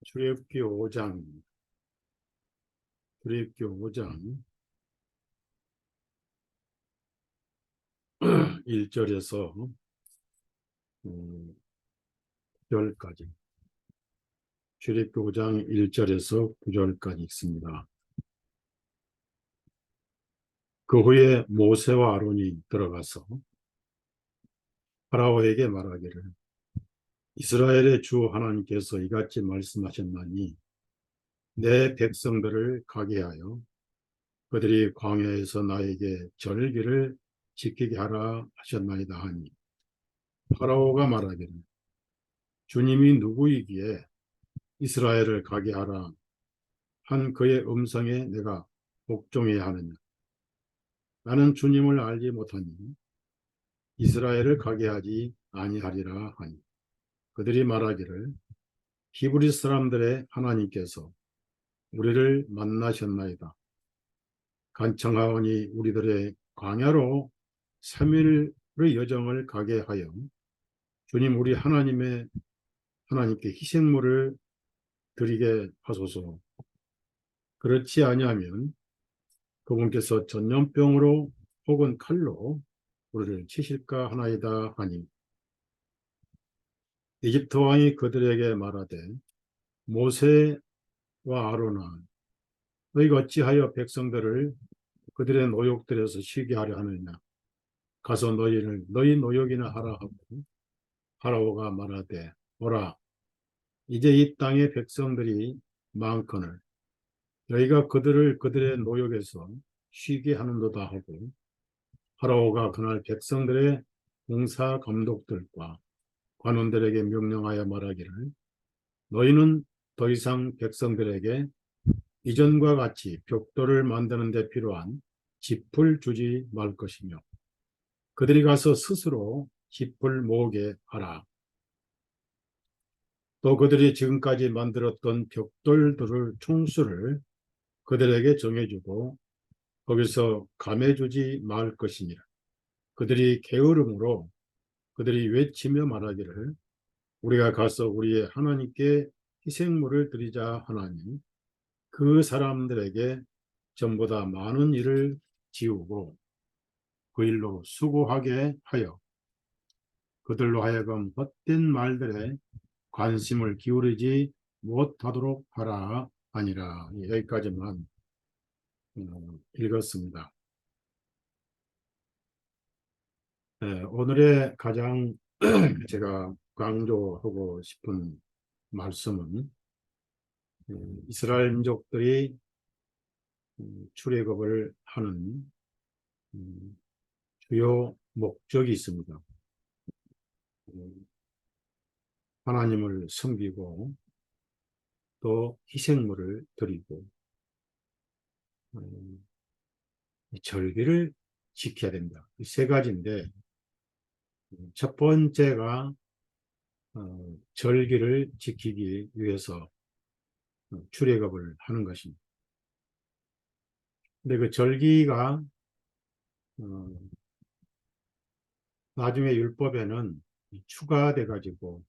출애굽기 5장 1절에서 9절까지 출애굽기 5장 1절에서 9절까지 있습니다. 그 후에 모세와 아론이 들어가서 파라오에게 말하기를 이스라엘의 주 하나님께서 이같이 말씀하셨나니 내 백성들을 가게 하여 그들이 광야에서 나에게 절기를 지키게 하라 하셨나이다 하니 파라오가 말하기를 주님이 누구이기에 이스라엘을 가게 하라 한 그의 음성에 내가 복종해야 하느냐. 나는 주님을 알지 못하니 이스라엘을 가게 하지 아니하리라 하니 그들이 말하기를 히브리 사람들의 하나님께서 우리를 만나셨나이다. 간청하오니 우리들의 광야로 3일의 여정을 가게 하여 주님 우리 하나님께 희생물을 드리게 하소서. 그렇지 아니하면 그분께서 전염병으로 혹은 칼로 우리를 치실까 하나이다 하니 이집트 왕이 그들에게 말하되 모세와 아론아 너희가 어찌하여 백성들을 그들의 노역들에서 쉬게 하려 하느냐. 가서 너희 노역이나 하라 하고 파라오가 말하되 오라 이제 이 땅의 백성들이 많거늘 너희가 그들을 그들의 노역에서 쉬게 하는도다 하고 파라오가 그날 백성들의 공사 감독들과 관원들에게 명령하여 말하기를 너희는 더 이상 백성들에게 이전과 같이 벽돌을 만드는 데 필요한 짚을 주지 말 것이며 그들이 가서 스스로 짚을 모으게 하라. 또 그들이 지금까지 만들었던 벽돌들을 총수를 그들에게 정해주고 거기서 감해주지 말 것이니라. 그들이 게으름으로 그들이 외치며 말하기를 우리가 가서 우리의 하나님께 희생물을 드리자 하나니 그 사람들에게 전보다 많은 일을 지우고 그 일로 수고하게 하여 그들로 하여금 헛된 말들에 관심을 기울이지 못하도록 하라 하니라. 여기까지만 읽었습니다. 오늘의 가장 제가 강조하고 싶은 말씀은 이스라엘 민족들이 출애굽을 하는 주요 목적이 있습니다. 하나님을 섬기고 또 희생물을 드리고 절기를 지켜야 된다. 이 세 가지인데 첫 번째가 절기를 지키기 위해서 출애굽을 하는 것입니다. 근데 그 절기가 나중에 율법에는 추가돼 가지고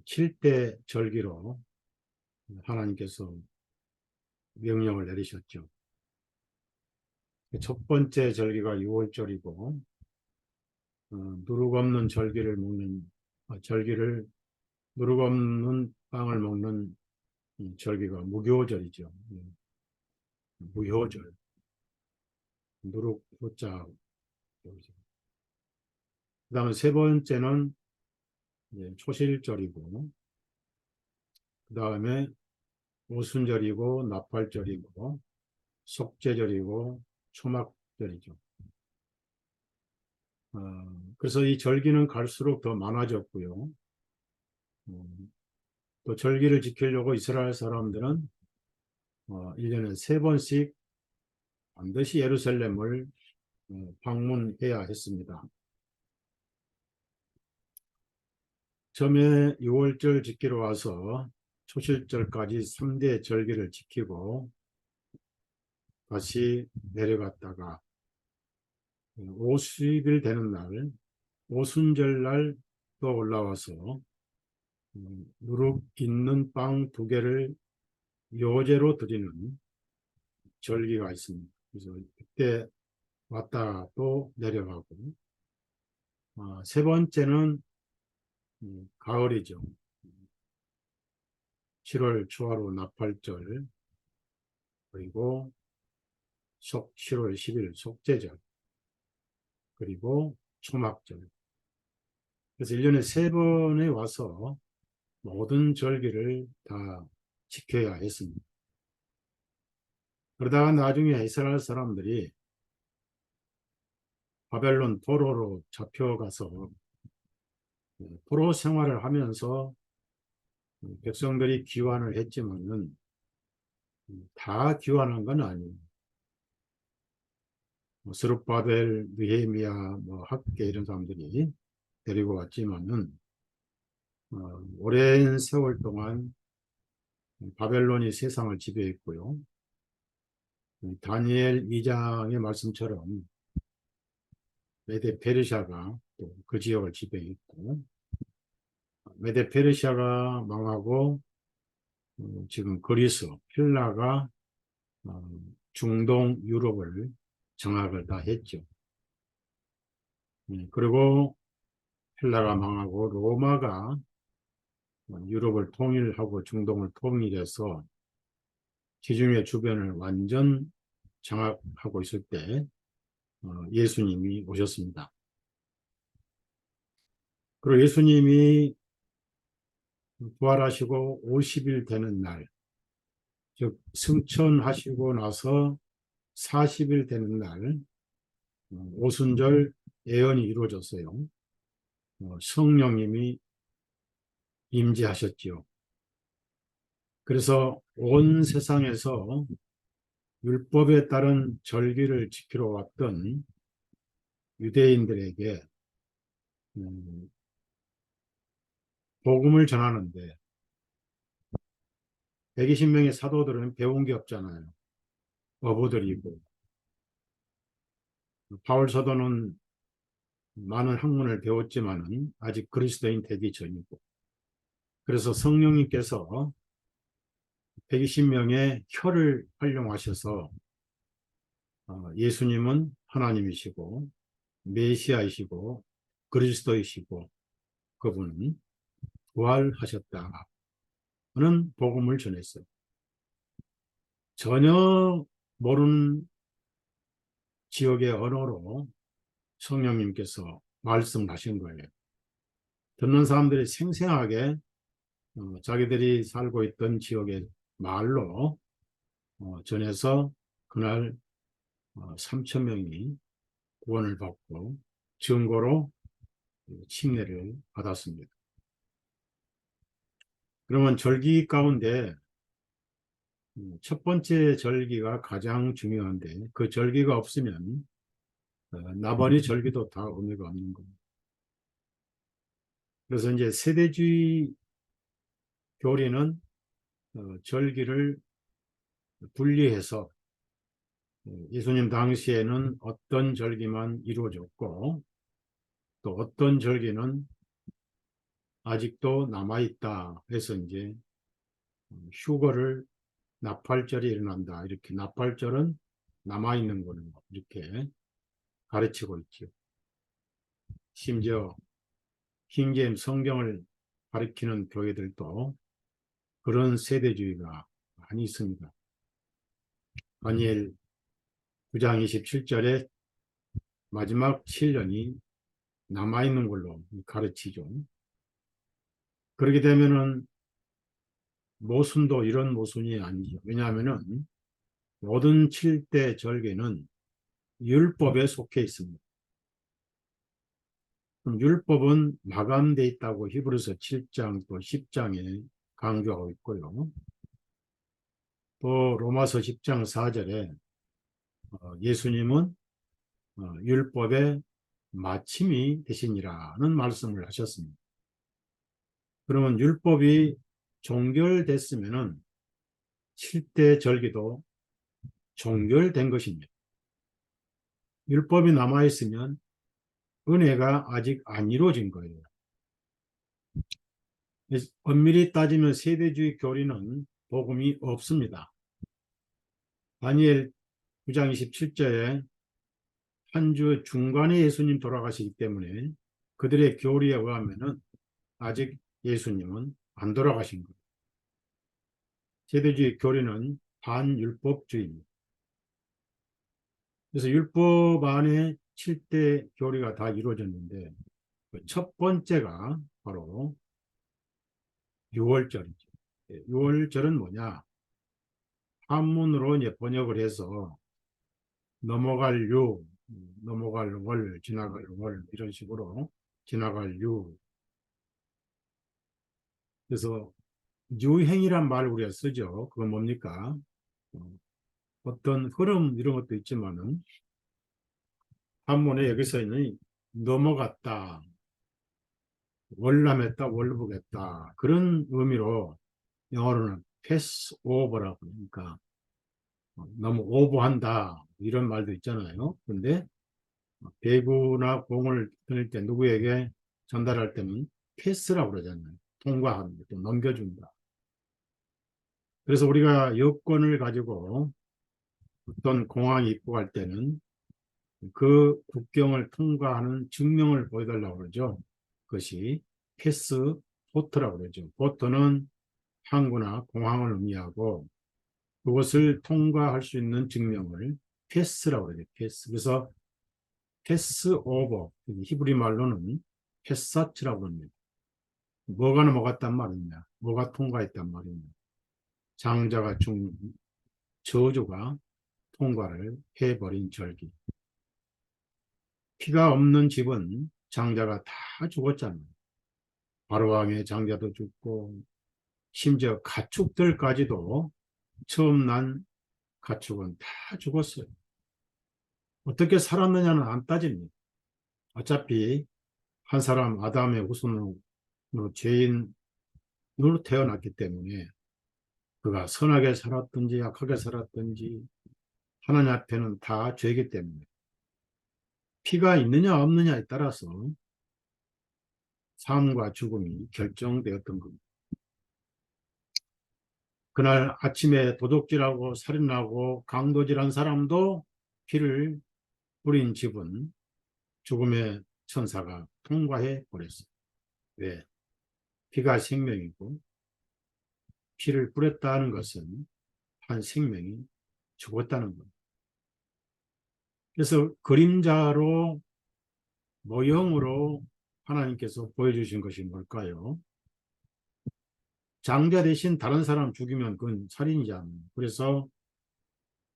7대 절기로 하나님께서 명령을 내리셨죠. 첫 번째 절기가 6월절이고 누룩 없는 누룩 없는 빵을 먹는 절기가 무교절이죠. 무효절. 누룩 호자. 그 다음에 세 번째는 초실절이고 그 다음에 오순절이고 나팔절이고 속죄절이고 초막절이죠. 그래서 이 절기는 갈수록 더 많아졌고요. 또 절기를 지키려고 이스라엘 사람들은 1년에 3번씩 반드시 예루살렘을 방문해야 했습니다. 처음에 6월절 지키러 와서 초실절까지 3대 절기를 지키고 다시 내려갔다가 50일 되는 날 오순절날 또 올라와서 누룩 있는 빵 2개를 요제로 드리는 절기가 있습니다. 그래서 그때 왔다 또 내려가고, 세 번째는 가을이죠. 7월 초하루 나팔절, 그리고 7월 10일 속죄절, 그리고 초막절. 그래서 1년에 3번에 와서 모든 절기를 다 지켜야 했습니다. 그러다가 나중에 이스라엘 사람들이 바벨론 포로로 잡혀가서 포로 생활을 하면서 백성들이 귀환을 했지만은 다 귀환한 건 아니에요. 스룹바벨, 느헤미야, 학개 이런 사람들이 데리고 왔지만은 오랜 세월 동안 바벨론이 세상을 지배했고요. 다니엘 2장의 말씀처럼 메데 페르시아가 또 그 지역을 지배했고, 메데 페르시아가 망하고 지금 그리스, 헬라가 중동 유럽을 장악을 다 했죠. 그리고 헬라가 망하고 로마가 유럽을 통일하고 중동을 통일해서 지중해 주변을 완전 장악하고 있을 때 예수님이 오셨습니다. 그리고 예수님이 부활하시고 50일 되는 날, 즉 승천하시고 나서 40일 되는 날 오순절 예언이 이루어졌어요. 성령님이 임재하셨지요. 그래서 온 세상에서 율법에 따른 절기를 지키러 왔던 유대인들에게 복음을 전하는데 120명의 사도들은 배운 게 없잖아요. 어부들이고 바울 사도는 많은 학문을 배웠지만은 아직 그리스도인 되기 전이고, 그래서 성령님께서 120명의 혀를 활용하셔서 예수님은 하나님이시고 메시아이시고 그리스도이시고 그분은 부활하셨다는 복음을 전했어요. 전혀 모르는 지역의 언어로 성령님께서 말씀하신 거예요. 듣는 사람들이 생생하게 자기들이 살고 있던 지역의 말로 전해서 그날 3천 명이 구원을 받고 증거로 침례를 받았습니다. 그러면 절기 가운데 첫 번째 절기가 가장 중요한데 그 절기가 없으면 나머지 절기도 다 의미가 없는 겁니다. 그래서 이제 세대주의 교리는 절기를 분리해서 예수님 당시에는 어떤 절기만 이루어졌고 또 어떤 절기는 아직도 남아있다 해서 이제 휴거를 나팔절이 일어난다, 이렇게 나팔절은 남아있는 거는 이렇게 가르치고 있죠. 심지어 킹제임 성경을 가리키는 교회들도 그런 세대주의가 많이 있습니다. 다니엘 9장 27절에 마지막 7년이 남아있는 걸로 가르치죠. 그렇게 되면은 모순도 이런 모순이 아니죠. 왜냐하면은 모든 7대 절개는 율법에 속해 있습니다. 그럼 율법은 마감되어 있다고 히브리서 7장 또 10장에 강조하고 있고요. 또 로마서 10장 4절에 예수님은 율법의 마침이 되시니라는 말씀을 하셨습니다. 그러면 율법이 종결됐으면은 7대 절기도 종결된 것입니다. 율법이 남아있으면 은혜가 아직 안 이루어진 거예요. 엄밀히 따지면 세대주의 교리는 복음이 없습니다. 다니엘 9장 27절에 한 주 중간에 예수님 돌아가시기 때문에 그들의 교리에 의하면은 아직 예수님은 안 돌아가신 거예요. 세대주의 교리는 반율법주의입니다. 그래서 율법 안에 7대 교리가 다 이루어졌는데 그 첫 번째가 바로 유월절이죠. 유월절은 뭐냐? 한문으로 이제 번역을 해서 넘어갈 유, 넘어갈 월, 지나갈 월 이런 식으로 지나갈 유. 그래서 유행이란 말을 우리가 쓰죠. 그건 뭡니까? 어, 어떤 흐름 이런 것도 있지만은 한문에 여기서는 넘어갔다, 월남했다, 월북했다 그런 의미로 영어로는 패스 오버라고 그러니까 너무 오버한다 이런 말도 있잖아요. 근데 배구나 공을 던질 때 누구에게 전달할 때는 패스라고 그러잖아요. 통과하는 또 넘겨준다. 그래서 우리가 여권을 가지고 어떤 공항에 입국할 때는 그 국경을 통과하는 증명을 보여달라고 그러죠. 그것이 패스 포트라고 그러죠. 포트는 항구나 공항을 의미하고 그것을 통과할 수 있는 증명을 패스라고 그러죠. 패스. 그래서 패스 오버, 히브리 말로는 패사치라고 합니다. 뭐가 넘어갔단 말이냐? 뭐가 통과했단 말이냐? 장자가 죽는 저주가 통과를 해버린 절기. 피가 없는 집은 장자가 다 죽었잖아요. 바로왕의 장자도 죽고 심지어 가축들까지도 처음 난 가축은 다 죽었어요. 어떻게 살았느냐는 안 따집니다. 어차피 한 사람 아담의 후손으로 죄인으로 태어났기 때문에 그가 선하게 살았든지 약하게 살았든지 하나님 앞에는 다 죄이기 때문에 피가 있느냐 없느냐에 따라서 삶과 죽음이 결정되었던 겁니다. 그날 아침에 도둑질하고 살인하고 강도질한 사람도 피를 뿌린 집은 죽음의 천사가 통과해 버렸어요. 왜? 피가 생명이고 피를 뿌렸다는 것은 한 생명이 죽었다는 것. 그래서 그림자로 모형으로 하나님께서 보여주신 것이 뭘까요? 장자 대신 다른 사람 죽이면 그건 살인이잖아요. 그래서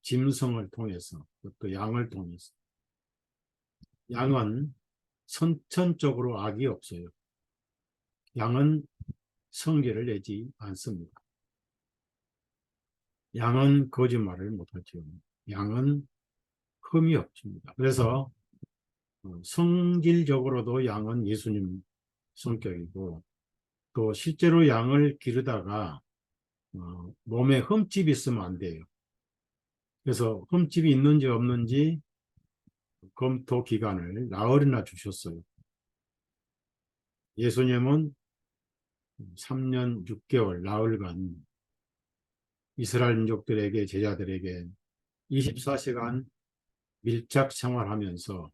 짐승을 통해서 또 양을 통해서 양은 선천적으로 악이 없어요. 양은 성계를 내지 않습니다. 양은 거짓말을 못하죠. 양은 흠이 없습니다. 그래서 성질적으로도 양은 예수님 성격이고 또 실제로 양을 기르다가 몸에 흠집이 있으면 안 돼요. 그래서 흠집이 있는지 없는지 검토 기간을 나흘이나 주셨어요. 예수님은 3년 6개월 나흘간 이스라엘 민족들에게 제자들에게 24시간 밀착 생활하면서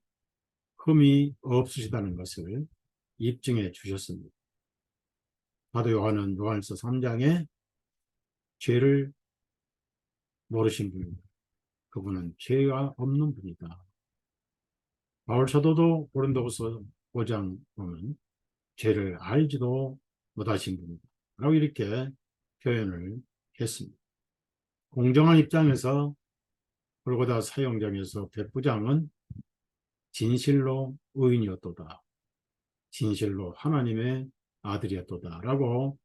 흠이 없으시다는 것을 입증해 주셨습니다. 사도 요한은 요한일서 3장에 죄를 모르신 분입니다. 그분은 죄가 없는 분이다. 바울 사도도 고린도후서 5장 보면 죄를 알지도 못하신 분이다. 라고 이렇게 표현을 했습니다. 공정한 입장에서 골고다 사형장에서 백부장은 진실로 의인이었도다. 진실로 하나님의 아들이었도다. 라고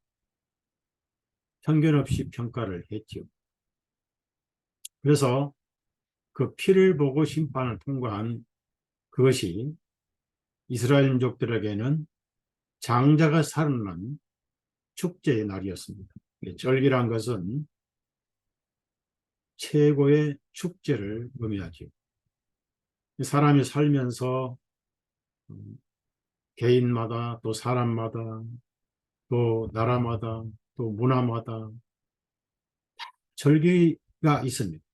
편견 없이 평가를 했지요. 그래서 그 피를 보고 심판을 통과한 그것이 이스라엘 민족들에게는 장자가 살아난 축제의 날이었습니다. 절기란 것은 최고의 축제를 의미하죠. 사람이 살면서 개인마다 또 사람마다 또 나라마다 또 문화마다 절기가 있습니다.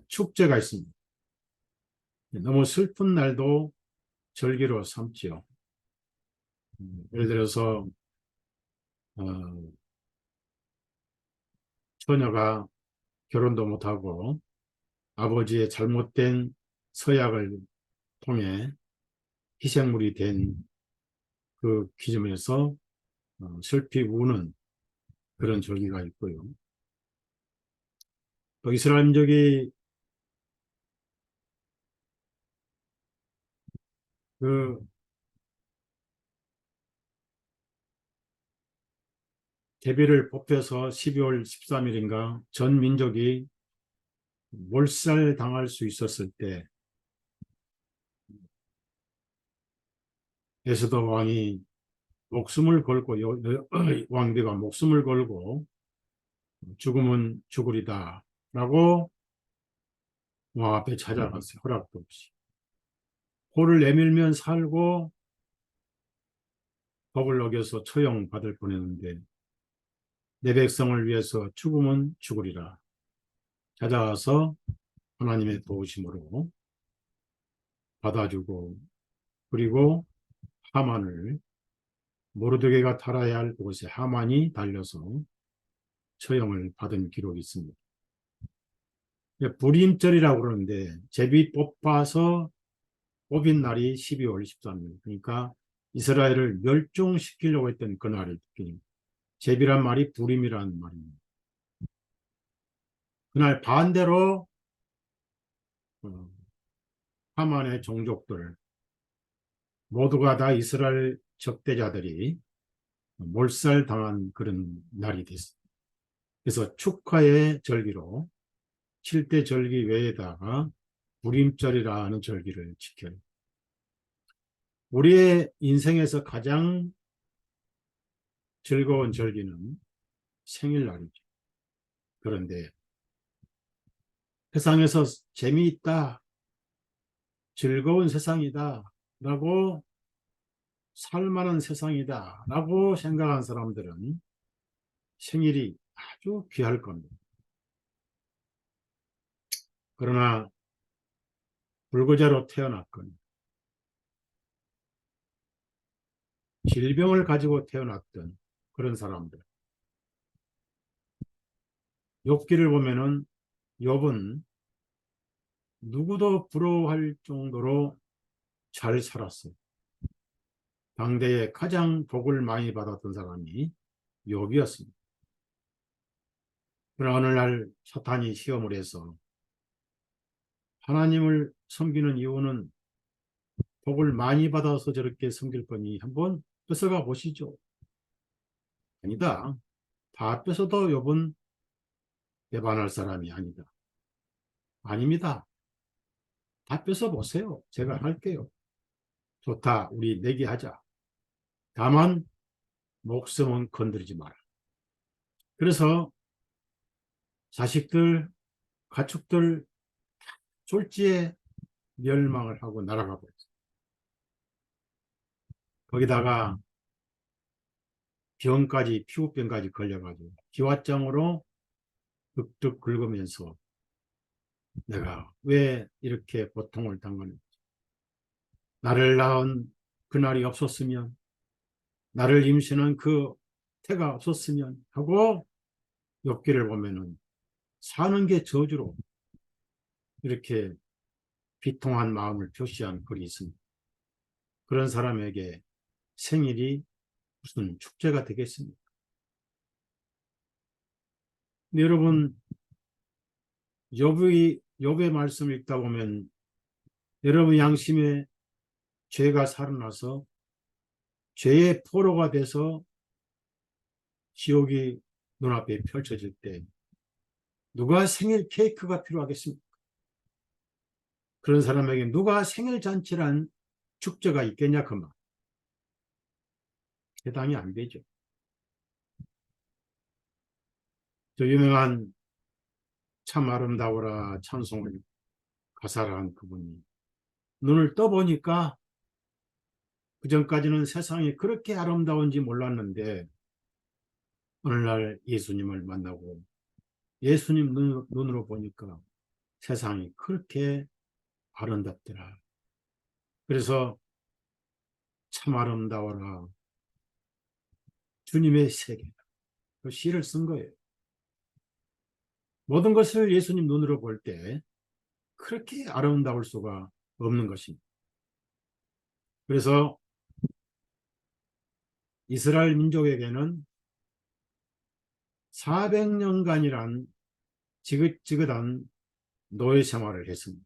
축제가 있습니다. 너무 슬픈 날도 절기로 삼지요. 예를 들어서 어, 처녀가 결혼도 못하고 아버지의 잘못된 서약을 통해 희생물이 된 그 기점에서 슬피 우는 그런 절기가 있고요. 또 이스라엘민족이 그 대비를 뽑혀서 12월 13일인가 전 민족이 몰살 당할 수 있었을 때 에스더 왕이 목숨을 걸고 왕비가 목숨을 걸고 죽으면 죽으리다 라고 왕 앞에 찾아갔어요. 허락도 없이. 코를 내밀면 살고 법을 어겨서 처형받을 뻔했는데 내 백성을 위해서 죽으면 죽으리라. 찾아와서 하나님의 도우심으로 받아주고 그리고 하만을 모르드게가 달아야 할 곳에 하만이 달려서 처형을 받은 기록이 있습니다. 불임절이라고 그러는데 제비 뽑아서 뽑힌 날이 12월 13일. 그러니까 이스라엘을 멸종시키려고 했던 그날이 제비란 말이 불임이라는 말입니다. 그날 반대로 어, 하만의 종족들 모두가 다 이스라엘 적대자들이 몰살당한 그런 날이 됐습니다. 그래서 축하의 절기로 7대 절기 외에다가 불임절이라는 절기를 지켜요. 우리의 인생에서 가장 즐거운 절기는 생일날이죠. 그런데 세상에서 재미있다, 즐거운 세상이다 라고 살만한 세상이다 라고 생각한 사람들은 생일이 아주 귀할 겁니다. 그러나 불구자로 태어났거나 질병을 가지고 태어났던 그런 사람들 욥기를 보면은 욥은 누구도 부러워할 정도로 잘 살았어요. 당대에 가장 복을 많이 받았던 사람이 욥이었습니다. 그러나 어느 날 사탄이 시험을 해서 하나님을 섬기는 이유는 복을 많이 받아서 저렇게 섬길 거니 한번 뺏어가 보시죠. 아니다. 다 뺏어도 욥은 배반할 사람이 아니다. 아닙니다. 다 뺏어 보세요. 제가 할게요. 좋다. 우리 내기하자. 다만 목숨은 건드리지 마라. 그래서 자식들, 가축들 졸지에 멸망을 하고 날아가 버렸어요. 거기다가 병까지, 피부병까지 걸려가지고 기왓장으로 득득 긁으면서 내가 왜 이렇게 고통을 당하는지, 나를 낳은 그날이 없었으면, 나를 임신한 그 태가 없었으면 하고 욥기를 보면은 사는 게 저주로 이렇게 비통한 마음을 표시한 글이 있습니다. 그런 사람에게 생일이 무슨 축제가 되겠습니까? 근데 여러분, 욥의 말씀을 읽다 보면 여러분 양심에 죄가 살아나서 죄의 포로가 돼서 지옥이 눈앞에 펼쳐질 때 누가 생일 케이크가 필요하겠습니까? 그런 사람에게 누가 생일 잔치란 축제가 있겠냐 그 말. 해당이 안 되죠. 저 유명한 참 아름다워라 찬송을 가사를 한 그분이 눈을 떠보니까 그전까지는 세상이 그렇게 아름다운지 몰랐는데 오늘날 예수님을 만나고 예수님 눈으로 보니까 세상이 그렇게 아름답더라. 그래서 참 아름다워라. 주님의 세계. 그 시를 쓴 거예요. 모든 것을 예수님 눈으로 볼 때 그렇게 아름다울 수가 없는 것입니다. 그래서 이스라엘 민족에게는 400년간이란 지긋지긋한 노예 생활을 했습니다.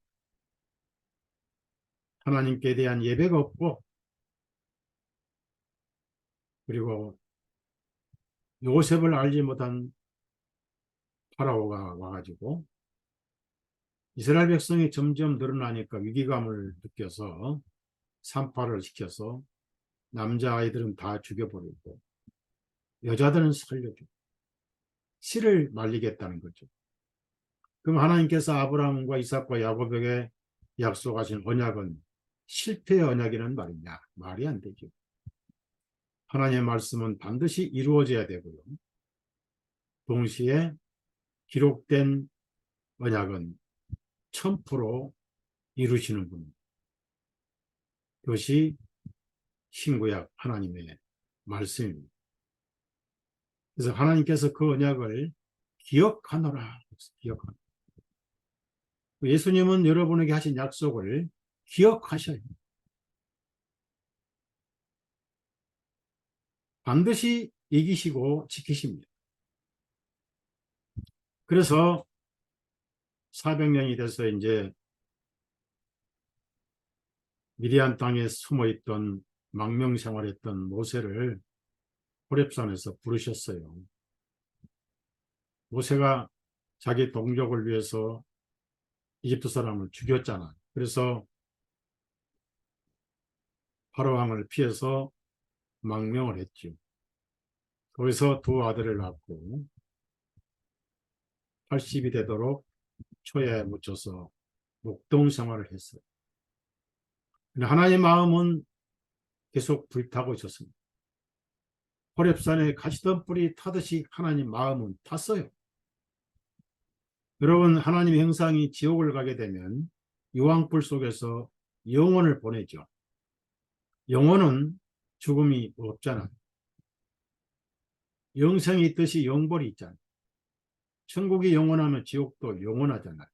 하나님께 대한 예배가 없고, 그리고 요셉을 알지 못한 파라오가 와가지고 이스라엘 백성이 점점 늘어나니까 위기감을 느껴서 산파를 시켜서 남자아이들은 다 죽여버리고 여자들은 살려주고 씨를 말리겠다는 거죠. 그럼 하나님께서 아브라함과 이삭과 야곱에게 약속하신 언약은 실패의 언약이라는 말이냐? 말이 안 되죠. 하나님의 말씀은 반드시 이루어져야 되고요. 동시에 기록된 언약은 1000% 이루시는 분. 그것이 신구약 하나님의 말씀입니다. 그래서 하나님께서 그 언약을 기억하노라. 기억하노라. 예수님은 여러분에게 하신 약속을 기억하셔야 합니다. 반드시 이기시고 지키십니다. 그래서 400년이 돼서 이제 미디안 땅에 숨어있던 망명 생활했던 모세를 호렙산에서 부르셨어요. 모세가 자기 동족을 위해서 이집트 사람을 죽였잖아. 그래서 바로왕을 피해서 망명을 했죠. 거기서 두 아들을 낳고 80이 되도록 초에 묻혀서 목동 생활을 했어요. 하나님의 마음은 계속 불타고 있었습니다. 호렙산에 가시던 뿔이 타듯이 하나님 마음은 탔어요. 여러분, 하나님의 형상이 지옥을 가게 되면 유황불 속에서 영혼을 보내죠. 영혼은 죽음이 없잖아요. 영생이 있듯이 영벌이 있잖아요. 천국이 영원하면 지옥도 영원하잖아요.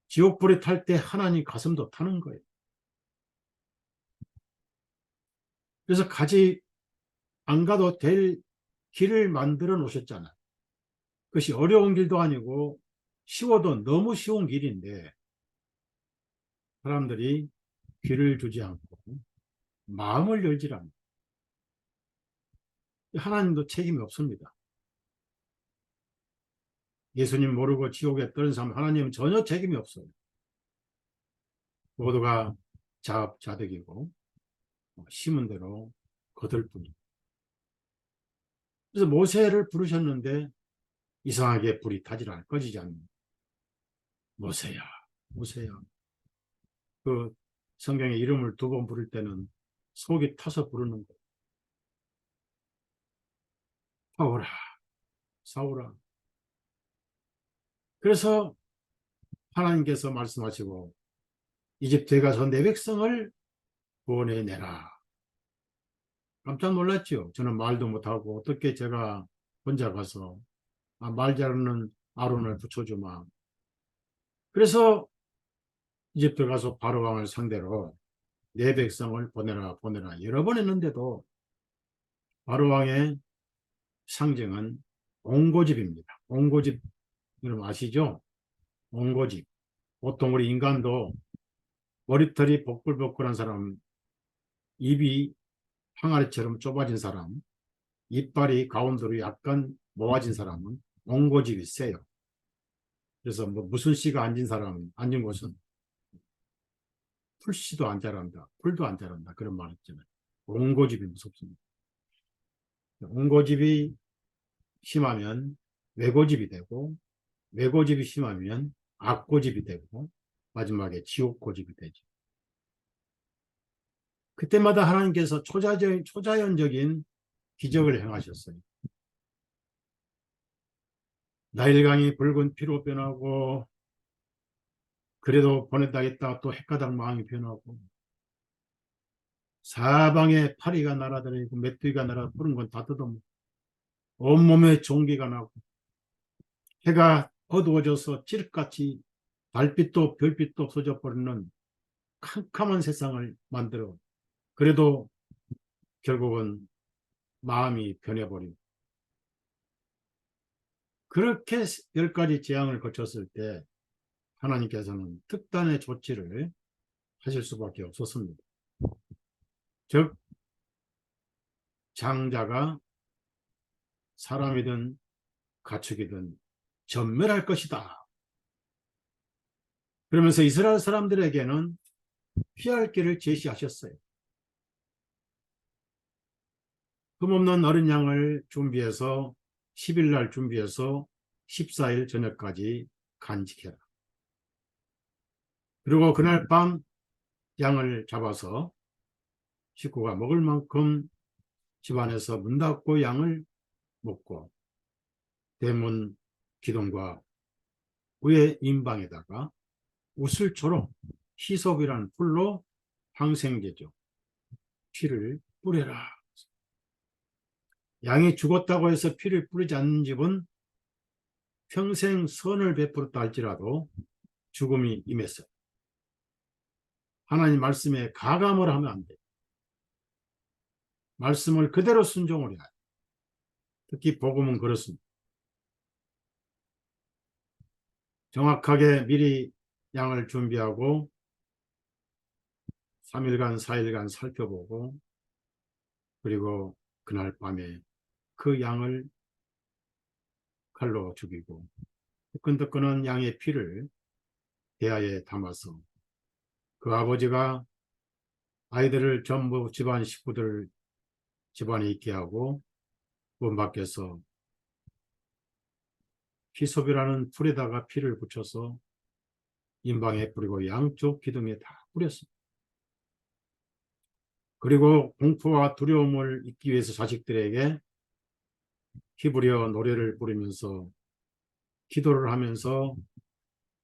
지옥불이 탈 때 하나님 가슴도 타는 거예요. 그래서 가지 안 가도 될 길을 만들어 놓으셨잖아요. 그것이 어려운 길도 아니고 쉬워도 너무 쉬운 길인데 사람들이 귀를 주지 않고 마음을 열지 않고 하나님도 책임이 없습니다. 예수님 모르고 지옥에 떨어진 사람 하나님은 전혀 책임이 없어요. 모두가 자업자득이고 심은 대로 거둘 뿐이에요. 그래서 모세를 부르셨는데 이상하게 불이 타질 않아 꺼지지 않는 모세야 모세야. 그 성경에 이름을 2번 부를 때는 속이 타서 부르는 거예요. 사오라 사오라. 그래서 하나님께서 말씀하시고 이집트에 가서 내 백성을 구원해내라. 깜짝 놀랐죠. 저는 말도 못하고 어떻게 제가 혼자 가서 말 잘하는 아론을 붙여주마. 그래서 이집트 가서 바로왕을 상대로 내 백성을 보내라 보내라 여러 번 했는데도 바로왕의 상징은 옹고집입니다. 옹고집 여러분 아시죠? 옹고집. 보통 우리 인간도 머리털이 복불복불한 사람, 입이 항아리처럼 좁아진 사람, 이빨이 가운데로 약간 모아진 사람은 옹고집이 세요. 그래서 뭐 무슨 씨가 앉은 사람, 앉은 곳은 풀씨도 안 자란다, 풀도 안 자란다 그런 말 있잖아요. 옹고집이 무섭습니다. 옹고집이 심하면 외고집이 되고 외고집이 심하면 악고집이 되고 마지막에 지옥고집이 되죠. 그때마다 하나님께서 초자연적인 기적을 행하셨어요. 나일강이 붉은 피로 변하고, 그래도 보냈다 했다가 또 헷가닥 마음이 변하고, 사방에 파리가 날아다니고 메뚜기가 날아 푸른 건 다 뜯어먹고 온몸에 종기가 나고 해가 어두워져서 칠흑같이 달빛도 별빛도 없어져 버리는 캄캄한 세상을 만들어, 그래도 결국은 마음이 변해버리고, 그렇게 10가지 재앙을 거쳤을 때 하나님께서는 특단의 조치를 하실 수밖에 없었습니다. 즉, 장자가 사람이든 가축이든 전멸할 것이다. 그러면서 이스라엘 사람들에게는 피할 길을 제시하셨어요. 흠없는 어린 양을 준비해서 10일 날 준비해서 14일 저녁까지 간직해라. 그리고 그날 밤 양을 잡아서 식구가 먹을 만큼 집안에서 문 닫고 양을 먹고, 대문 기둥과 위에 임방에다가 우슬초로 히솝이라는 풀로 항생제죠. 피를 뿌려라. 양이 죽었다고 해서 피를 뿌리지 않는 집은 평생 선을 베풀었다 할지라도 죽음이 임했어요. 하나님 말씀에 가감을 하면 안 돼요. 말씀을 그대로 순종을 해야 해요. 특히 복음은 그렇습니다. 정확하게 미리 양을 준비하고 3일간 4일간 살펴보고, 그리고 그날 밤에 그 양을 칼로 죽이고 뜨끈뜨끈한 양의 피를 대야에 담아서 그 아버지가 아이들을 전부 집안 식구들 집안에 있게 하고 문 밖에서 히솝이라는 풀에다가 피를 붙여서 임방에 뿌리고 양쪽 기둥에 다 뿌렸습니다. 그리고 공포와 두려움을 잊기 위해서 자식들에게 히브리어 노래를 부르면서 기도를 하면서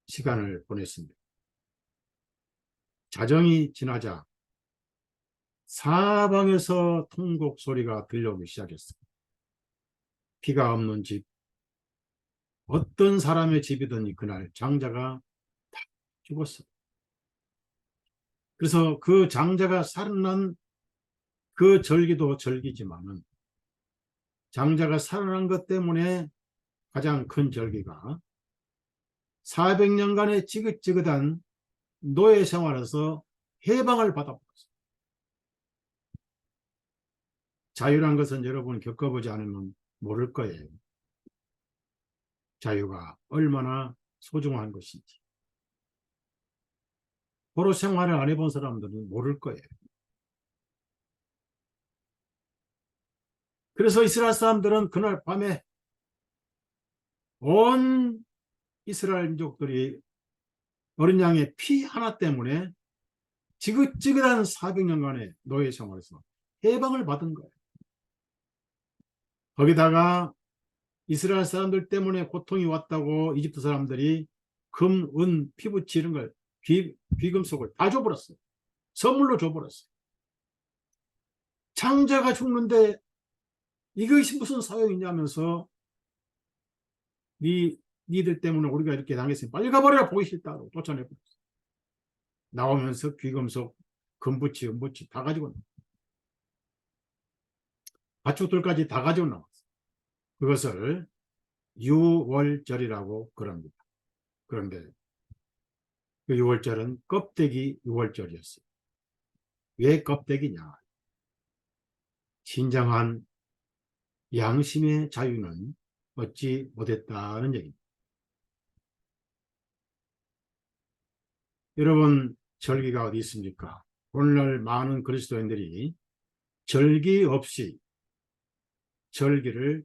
시간을 보냈습니다. 자정이 지나자 사방에서 통곡 소리가 들려오기 시작했어요. 피가 없는 집, 어떤 사람의 집이든 그날 장자가 다 죽었어요. 그래서 그 장자가 살아난 그 절기도 절기지만은 장자가 살아난 것 때문에 가장 큰 절기가 400년간의 지긋지긋한 노예 생활에서 해방을 받아버렸어요. 자유란 것은 여러분 겪어보지 않으면 모를 거예요. 자유가 얼마나 소중한 것인지. 포로 생활을 안 해본 사람들은 모를 거예요. 그래서 이스라엘 사람들은 그날 밤에 온 이스라엘 민족들이 어린 양의 피 하나 때문에 지긋지긋한 400년간의 노예 생활에서 해방을 받은 거예요. 거기다가 이스라엘 사람들 때문에 고통이 왔다고 이집트 사람들이 금, 은, 피부치 이런 걸 귀금속을 다 줘버렸어요. 선물로 줘버렸어요. 장자가 죽는데 이것이 무슨 사용이냐면서 니들 때문에 우리가 이렇게 당했으니 빨리 가버려라, 보기 싫다고 쫓아내버렸어요. 나오면서 귀금속, 금부치, 은부치 다 가지고 나왔어요. 가축들까지 다 가지고 나왔어요. 그것을 유월절이라고 그럽니다. 그런데 그 유월절은 껍데기 유월절이었어요. 왜 껍데기냐? 진정한 양심의 자유는 얻지 못했다는 얘기입니다. 여러분, 절기가 어디 있습니까? 오늘날 많은 그리스도인들이 절기 없이 절기를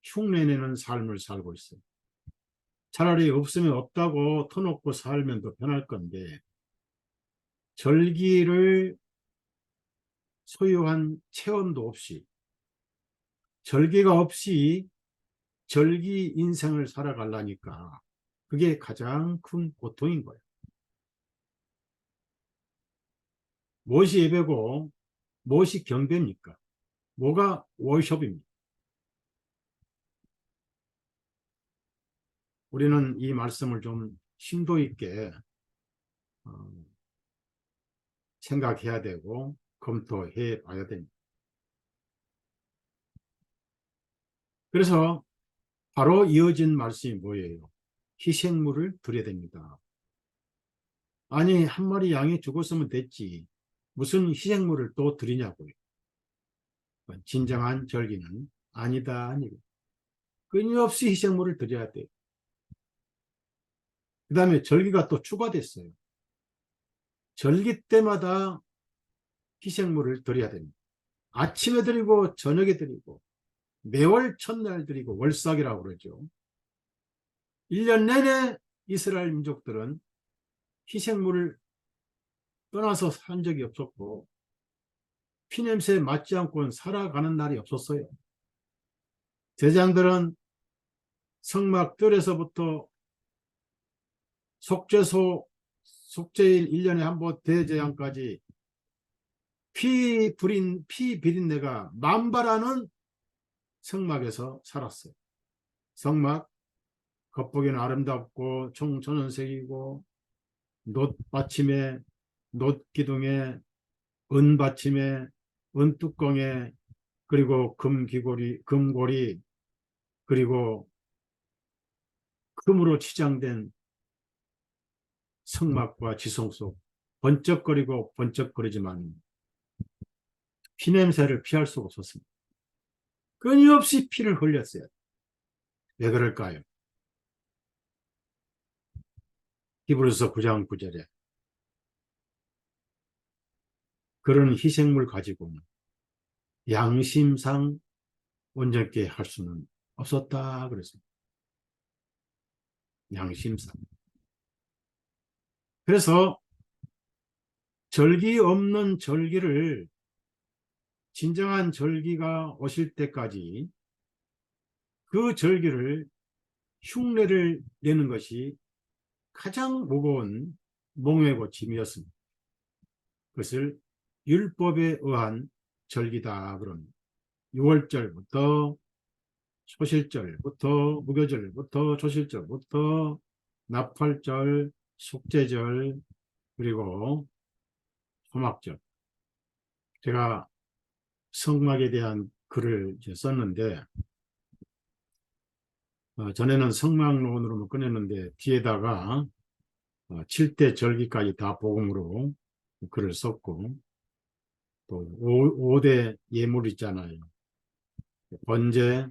흉내내는 삶을 살고 있어요. 차라리 없으면 없다고 터놓고 살면 더 편할 건데, 절기를 소유한 체험도 없이 절기가 없이 절기 인생을 살아가려니까 그게 가장 큰 고통인 거예요. 무엇이 예배고 무엇이 경배입니까? 뭐가 워십입니까? 우리는 이 말씀을 좀 심도 있게 생각해야 되고 검토해 봐야 됩니다. 그래서 바로 이어진 말씀이 뭐예요? 희생물을 드려야 됩니다. 아니, 한 마리 양이 죽었으면 됐지. 무슨 희생물을 또 드리냐고요. 진정한 절기는 아니다. 아니고. 끊임없이 희생물을 드려야 돼요. 그 다음에 절기가 또 추가됐어요. 절기 때마다 희생물을 드려야 됩니다. 아침에 드리고 저녁에 드리고 매월 첫날 드리고 월삭이라고 그러죠. 1년 내내 이스라엘 민족들은 희생물을 떠나서 산 적이 없었고 피냄새에 맞지 않고는 살아가는 날이 없었어요. 제장들은 성막 뜰에서부터 속죄일 1년에 한 번 대제양까지 피 비린내가 만발하는 성막에서 살았어요. 성막 겉보기는 아름답고 청천연색이고 놋받침에 놋기둥에 은받침에 은뚜껑에 그리고 금고리 그리고 금으로 치장된 성막과 지성 속 번쩍거리고 번쩍거리지만 피냄새를 피할 수가 없었습니다. 끊임없이 피를 흘렸어요. 왜 그럴까요? 히브리서 9장 9절에 그런 희생물 가지고는 양심상 온전케 할 수는 없었다 그랬습니다. 양심상. 그래서 절기 없는 절기를 진정한 절기가 오실 때까지 그 절기를 흉내를 내는 것이 가장 무거운 몽회고 짐이었습니다. 그것을 율법에 의한 절기다 그럽니다. 6월절부터 초실절부터 무교절부터 초실절부터 나팔절, 속죄절 그리고 소막절. 제가 성막에 대한 글을 썼는데 전에는 성막론으로만 꺼냈는데 뒤에다가 7대 절기까지 다 복음으로 글을 썼고 또 5대 예물 있잖아요. 번제,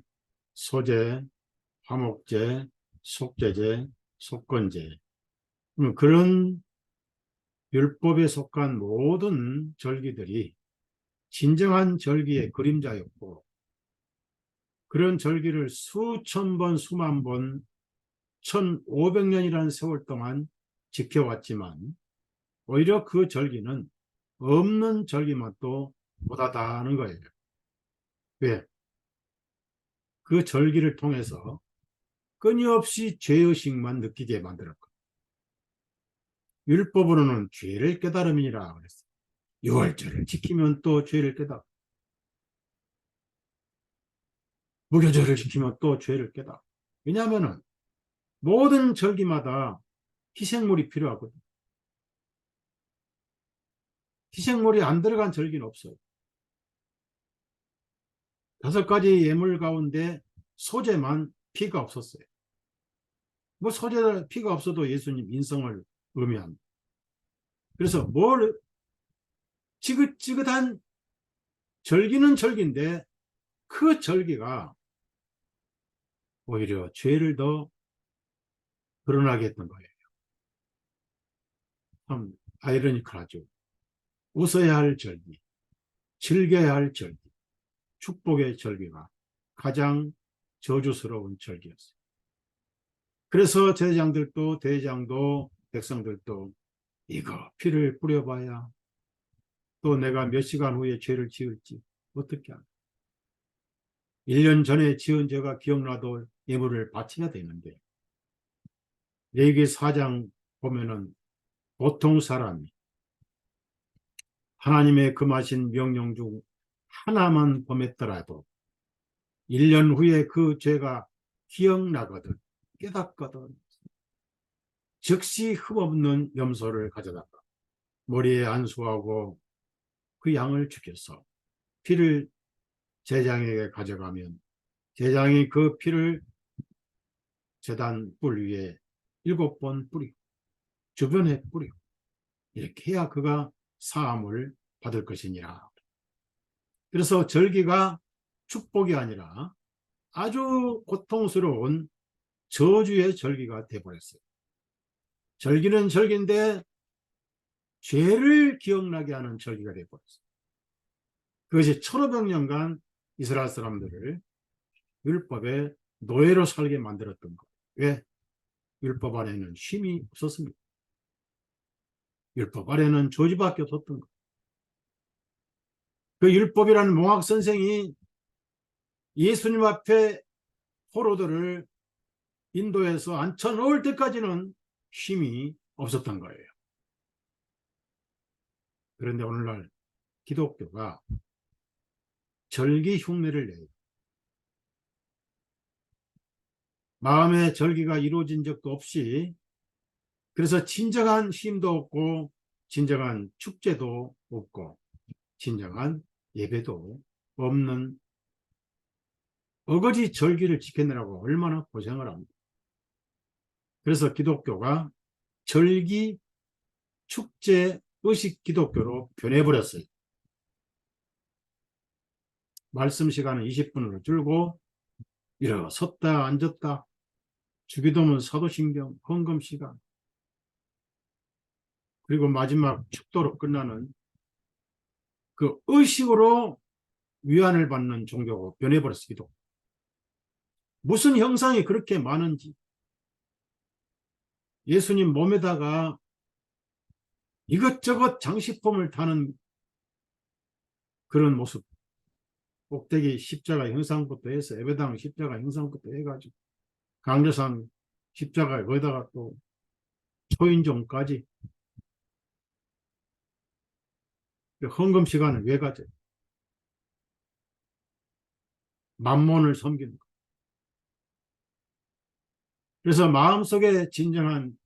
소제, 화목제, 속죄제, 속건제. 그런 율법에 속한 모든 절기들이 진정한 절기의 그림자였고 그런 절기를 수천 번, 수만 번, 1500년이라는 세월 동안 지켜왔지만 오히려 그 절기는 없는 절기만 또 못하다는 거예요. 왜? 그 절기를 통해서 끊임없이 죄의식만 느끼게 만들었고 율법으로는 죄를 깨달음이니라 그랬어요. 6월절을 지키면 또 죄를 깨닫고 무교절을 지키면 또 죄를 깨닫고 왜냐하면 모든 절기마다 희생물이 필요하거든요. 희생물이 안 들어간 절기는 없어요. 5가지 예물 가운데 소제만 피가 없었어요. 뭐 소제 피가 없어도 예수님 인성을 의미합니다. 그래서 뭘 지긋지긋한 절기는 절기인데 그 절기가 오히려 죄를 더 드러나게 했던 거예요. 참 아이러니컬하죠. 웃어야 할 절기, 즐겨야 할 절기, 축복의 절기가 가장 저주스러운 절기였어요. 그래서 제사장들도 대장도 백성들도 이거 피를 뿌려봐야 또 내가 몇 시간 후에 죄를 지을지 어떻게 알아? 1년 전에 지은 죄가 기억나도 예물을 바쳐야 되는데, 레위기 4장 보면은 보통 사람이 하나님의 금하신 명령 중 하나만 범했더라도 1년 후에 그 죄가 기억나거든, 깨닫거든, 즉시 흠없는 염소를 가져다가 머리에 안수하고 그 양을 죽여서 피를 제장에게 가져가면 제장이 그 피를 제단 뿔 위에 7번 뿌리고 주변에 뿌리고 이렇게 해야 그가 사함을 받을 것이니라. 그래서 절기가 축복이 아니라 아주 고통스러운 저주의 절기가 되어버렸어요. 절기는 절기인데 죄를 기억나게 하는 절기가 되어버렸어요. 그것이 1500년간 이스라엘 사람들을 율법의 노예로 살게 만들었던 것. 왜? 율법 안에는 쉼이 없었습니다. 율법 아래는 조지밖에 없었던 것. 그 율법이라는 몽학 선생이 예수님 앞에 포로들을 인도에서 앉혀 놓을 때까지는 쉼이 없었던 거예요. 그런데 오늘날 기독교가 절기 흉내를 내요. 마음의 절기가 이루어진 적도 없이, 그래서 진정한 쉼도 없고 진정한 축제도 없고 진정한 예배도 없는 어거지 절기를 지키느라고 얼마나 고생을 합니다. 그래서 기독교가 절기, 축제, 의식 기독교로 변해버렸어요. 말씀 시간은 20분으로 줄고 일어섰다 앉았다, 주기도문, 사도신경, 헌금 시간, 그리고 마지막 축도로 끝나는 그 의식으로 위안을 받는 종교가 변해버렸습니다. 무슨 형상이 그렇게 많은지, 예수님 몸에다가 이것저것 장식품을 다는 그런 모습, 꼭대기 십자가 형상부터 해서 예배당 십자가 형상부터 해가지고 강조상 십자가에 거기다가 또 초인종까지, 헌금 시간을 왜 가져요? 만몬을 섬기는 거. 그래서 마음속에 진정한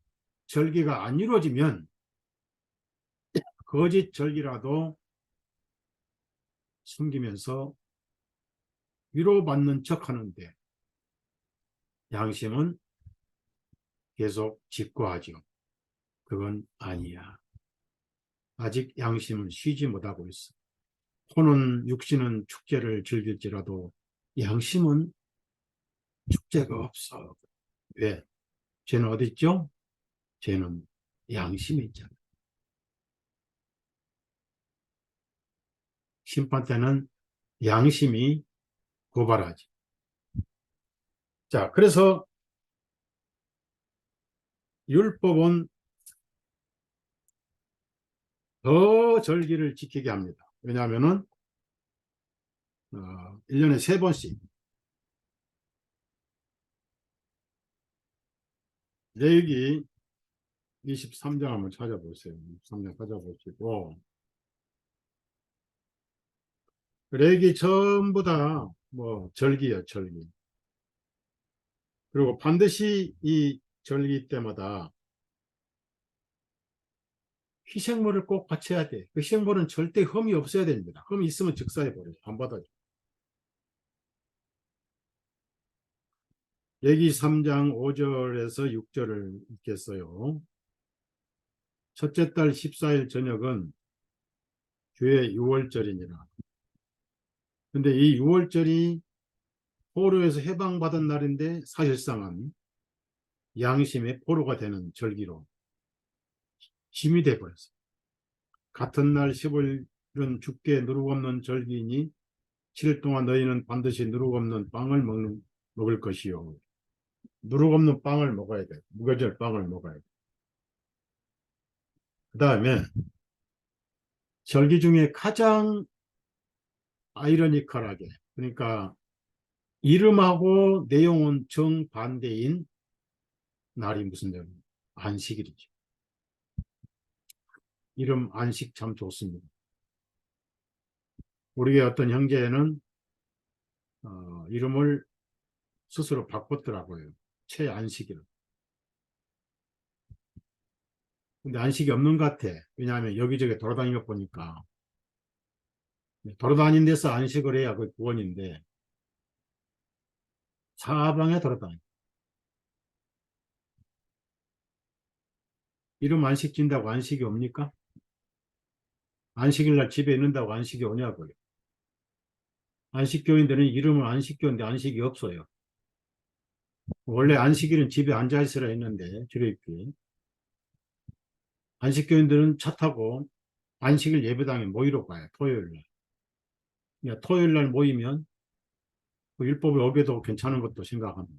절기가 안 이루어지면 거짓 절기라도 숨기면서 위로받는 척 하는데 양심은 계속 집고하죠. 그건 아니야. 아직 양심은 쉬지 못하고 있어. 혼은 육신은 축제를 즐길지라도 양심은 축제가 없어. 왜? 죄는 어디 있죠? 죄는 양심에 있잖아. 심판 때는 양심이 고발하지. 자, 그래서 율법은 더 절기를 지키게 합니다. 왜냐하면은 1년에 3번씩 레위기 23장 한번 찾아보세요. 23장 찾아보시고, 레위기 전부 다 뭐 절기예요, 절기. 그리고 반드시 이 절기 때마다 희생물을 꼭 바쳐야 돼. 그 희생물은 절대 흠이 없어야 됩니다. 흠이 있으면 즉사해 버려요. 안 받아요. 레위기 3장 5절에서 6절을 읽겠어요. 첫째 달 14일 저녁은 주의 유월절이니라. 근데 이 유월절이 포로에서 해방받은 날인데 사실상은 양심의 포로가 되는 절기로 힘이 돼버렸어요. 같은 날 15일은 주께 누룩 없는 절기이니 7일 동안 너희는 반드시 누룩 없는 빵을 먹을 것이요. 누룩 없는 빵을 먹어야 돼. 무교절 빵을 먹어야 돼. 그 다음에 절기 중에 가장 아이러니컬하게, 그러니까 이름하고 내용은 정반대인 날이 무슨 날입니까? 안식일이죠. 이름 안식 참 좋습니다. 우리의 어떤 형제는 이름을 스스로 바꿨더라고요. 최안식일. 근데 안식이 없는 것 같아. 왜냐하면 여기저기 돌아다니는 거 보니까 돌아다니는 데서 안식을 해야 그 구원인데 사방에 돌아다니. 이름 안식 진다고 안식이 옵니까? 안식일 날 집에 있는다고 안식이 오냐고요. 안식교인들은 이름은 안식교인데 안식이 없어요. 원래 안식일은 집에 앉아 있으라 했는데 주일기 안식교인들은 차 타고 안식일 예배당에 모이러 가요. 토요일 날. 그러니까 토요일 날 모이면 그 율법을 어겨도 괜찮은 것도 생각합니다.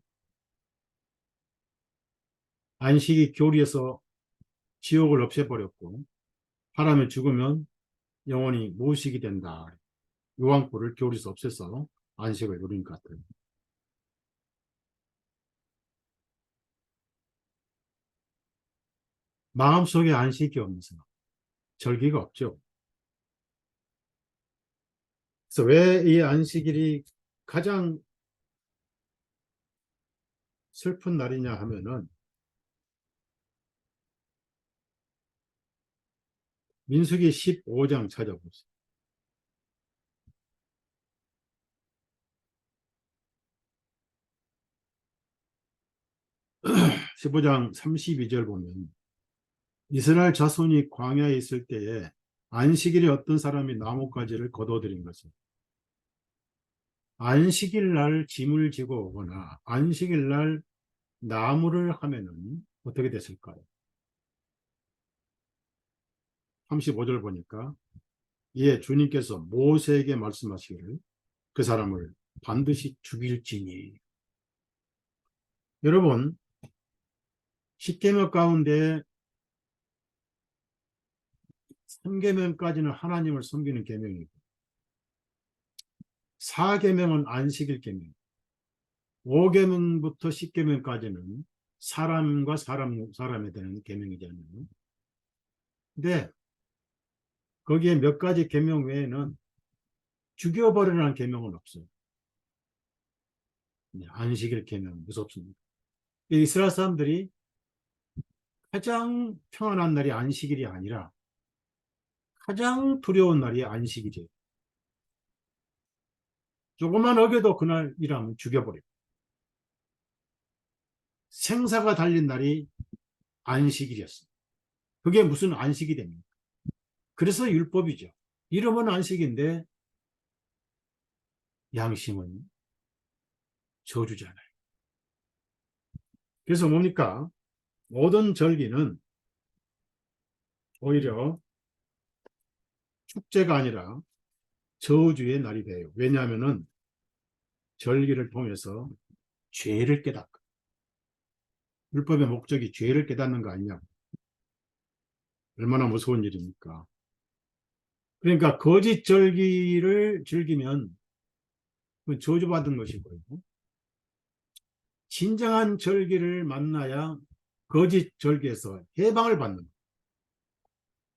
안식이 교리에서 지옥을 없애버렸고 사람이 죽으면 영원히 무식이 된다. 요한꼴을 교리에서 없애서 안식을 누린 것 같아요. 마음속에 안식이 없면서 절기가 없죠. 그래서 왜 이 안식일이 가장 슬픈 날이냐 하면은 민수기 15장 찾아보세요. 15장 32절 보면 이스라엘 자손이 광야에 있을 때에 안식일에 어떤 사람이 나뭇가지를 거둬들인 것을 안식일 날 짐을 지고 오거나 안식일 날 나무를 하면은 어떻게 됐을까요? 35절 보니까 이에 주님께서 모세에게 말씀하시기를 그 사람을 반드시 죽일지니. 여러분, 십계명 가운데 3계명까지는 하나님을 섬기는 계명이고 4계명은 안식일 계명, 5계명부터 10계명까지는 사람과 사람에 대한 계명이잖아요. 근데 거기에 몇 가지 계명 외에는 죽여버리라는 계명은 없어요. 안식일 계명 무섭습니다. 이스라엘 사람들이 가장 평안한 날이 안식일이 아니라 가장 두려운 날이 안식일이에요. 조금만 어겨도 그날 일하면 죽여버려요. 생사가 달린 날이 안식일이었어요. 그게 무슨 안식이 됩니까? 그래서 율법이죠. 이름은 안식인데 양심은 저주잖아요. 그래서 뭡니까? 모든 절기는 오히려 축제가 아니라 저주의 날이 돼요. 왜냐하면은 절기를 통해서 죄를 깨닫고 율법의 목적이 죄를 깨닫는 거 아니냐. 얼마나 무서운 일입니까? 그러니까 거짓 절기를 즐기면 저주받은 것이고요. 진정한 절기를 만나야 거짓 절기에서 해방을 받는 거예요.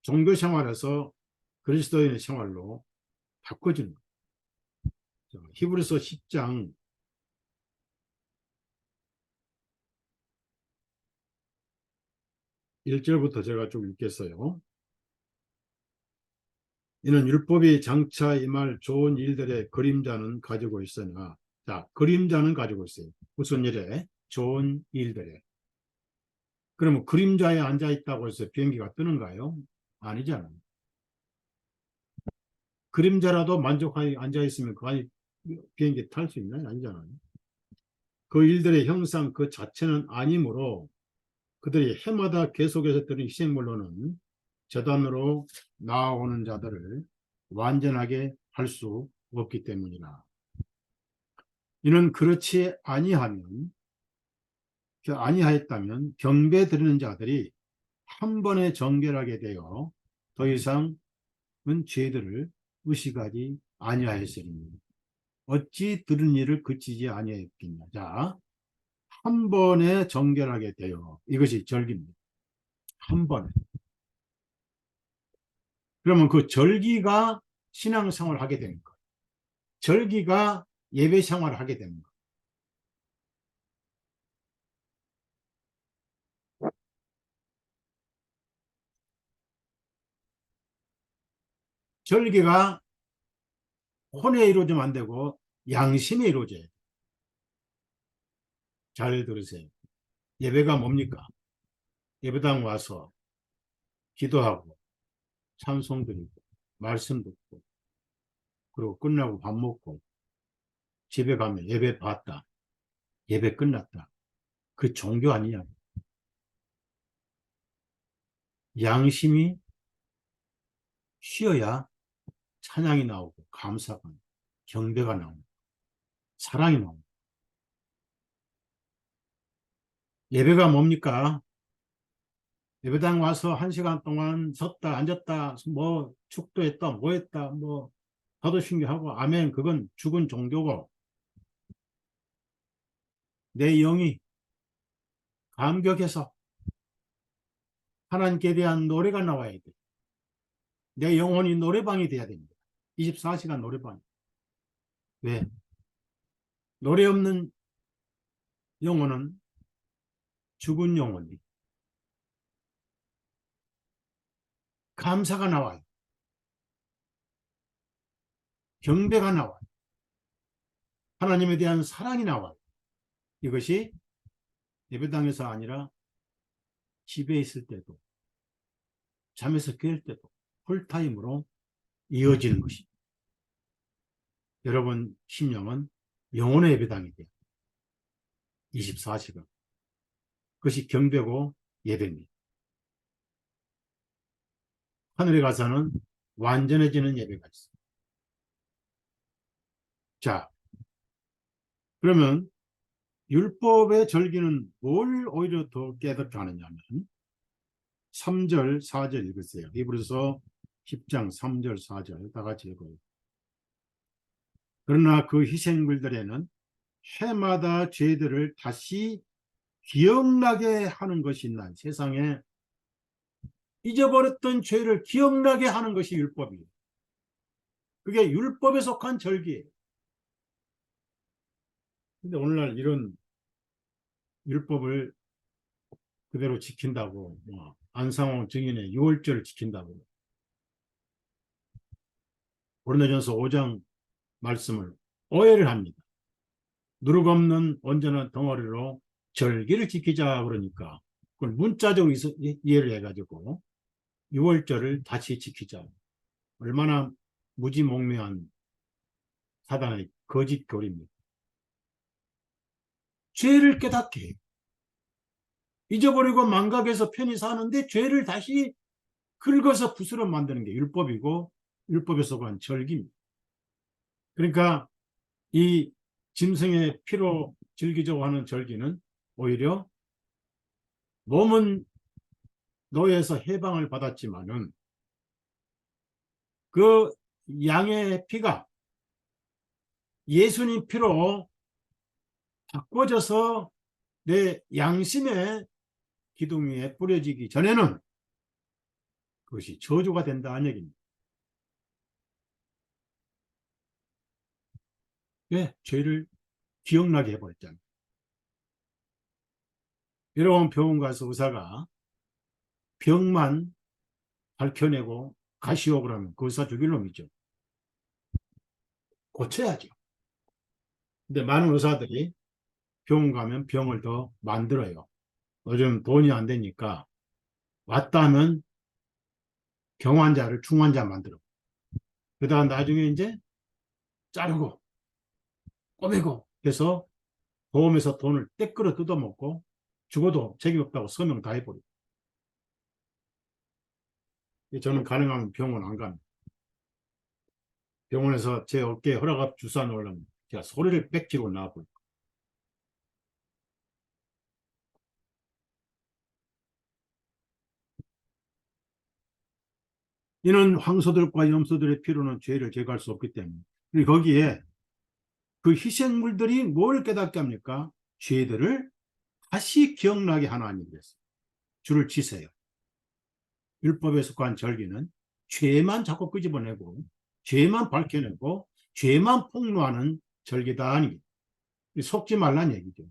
종교 생활에서 그리스도인의 생활로 바꿔주는 거예요. 히브리서 10장 1절부터 제가 좀 읽겠어요. 이는 율법이 장차 임할 좋은 일들의 그림자는 가지고 있으나, 자, 그림자는 가지고 있어요. 무슨 일에? 좋은 일들에. 그러면 그림자에 앉아 있다고 해서 비행기가 뜨는가요? 아니잖아요. 그림자라도 만족하게 앉아 있으면 그 안에 비행기 탈 수 있나요? 아니잖아요. 그 일들의 형상 그 자체는 아니므로 그들이 해마다 계속해서 드린 희생물로는 제단으로 나아오는 자들을 완전하게 할 수 없기 때문이라. 이는 그렇지 아니하였다면 경배 드리는 자들이 한 번에 정결하게 되어 더 이상 죄들을 의식하지 아니하였으니 어찌 들은 일을 그치지 아니하였겠냐. 자, 한 번에 정결하게 되어 이것이 절기입니다. 한 번에. 그러면 그 절기가 신앙생활을 하게 되는 거예요. 절기가 예배 생활을 하게 되는 거예요. 절기가 혼에 이루어지면 안 되고 양심에 이루어져야 돼요. 잘 들으세요. 예배가 뭡니까? 예배당 와서 기도하고 찬송 드리고 말씀 듣고 그리고 끝나고 밥 먹고 집에 가면 예배 봤다. 예배 끝났다. 그 종교 아니냐. 양심이 쉬어야 찬양이 나오고 감사가 나오고 경배가 나오고 사랑이 나오고. 예배가 뭡니까? 예배당 와서 1시간 동안 섰다 앉았다 뭐 축도했다 뭐 했다 뭐 사도신경하고 아멘. 그건 죽은 종교고 내 영이 감격해서 하나님께 대한 노래가 나와야 돼. 내 영혼이 노래방이 돼야 됩니다. 24시간 노래방. 왜? 노래 없는 영혼은 죽은 영혼이 감사가 나와요. 경배가 나와요. 하나님에 대한 사랑이 나와요. 이것이 예배당에서 아니라 집에 있을 때도 잠에서 깰 때도 풀타임으로 이어지는 것입니다. 여러분 심령은 영혼의 예배당이 돼요. 24시간. 그것이 경배고 예배입니다. 하늘에 가서는 완전해지는 예배가 있습니다. 자, 그러면 율법의 절기는 뭘 오히려 더 깨닫게 하느냐면 3절 4절 읽으세요. 히브리서 10장 3절 4절 다 같이 읽어요. 그러나 그 희생물들에는 해마다 죄들을 다시 기억나게 하는 것이 있나. 세상에 잊어버렸던 죄를 기억나게 하는 것이 율법이에요. 그게 율법에 속한 절기예요. 근데 오늘날 이런 율법을 그대로 지킨다고 안상홍 증인의 6월절을 지킨다고 고린도전서 5장 말씀을 오해를 합니다. 누룩 없는 온전한 덩어리로 절기를 지키자 그러니까 그걸 문자적으로 이해를 해가지고 6월절을 다시 지키자. 얼마나 무지몽매한 사단의 거짓 교리입니다. 죄를 깨닫게 해요. 잊어버리고 망각해서 편히 사는데 죄를 다시 긁어서 부스럼 만드는 게 율법이고 율법에 속한 절기입니다. 그러니까 이 짐승의 피로 즐기자고 하는 절기는 오히려 몸은 노예에서 해방을 받았지만은 그 양의 피가 예수님 피로 바꿔져서 내 양심의 기둥 위에 뿌려지기 전에는 그것이 저주가 된다는 얘기입니다. 왜? 죄를 기억나게 해버렸잖아요. 여러분 병원 가서 의사가 병만 밝혀내고 가시오 그러면 그 의사 죽일 놈이죠. 고쳐야죠. 근데 많은 의사들이 병원 가면 병을 더 만들어요. 요즘 돈이 안 되니까 왔다 하면 경환자를 중환자 만들어. 그다음 나중에 이제 자르고 꼬매고 해서 보험에서 돈을 떼끌어 뜯어먹고 죽어도 책임 없다고 서명 다 해버려요. 저는 가능하면 병원 안 갑니다. 병원에서 제 어깨에 허락업 주사 놓으려면 제가 소리를 빽지고 나와버려요. 이는 황소들과 염소들의 피로는 죄를 제거할 수 없기 때문에. 그리고 거기에 그 희생물들이 뭘 깨닫게 합니까? 죄들을 다시 기억나게 하나님이 됐어요. 줄을 치세요. 율법에 속한 절기는 죄만 자꾸 끄집어내고 죄만 밝혀내고 죄만 폭로하는 절기다 아닙니다. 속지 말란 얘기죠.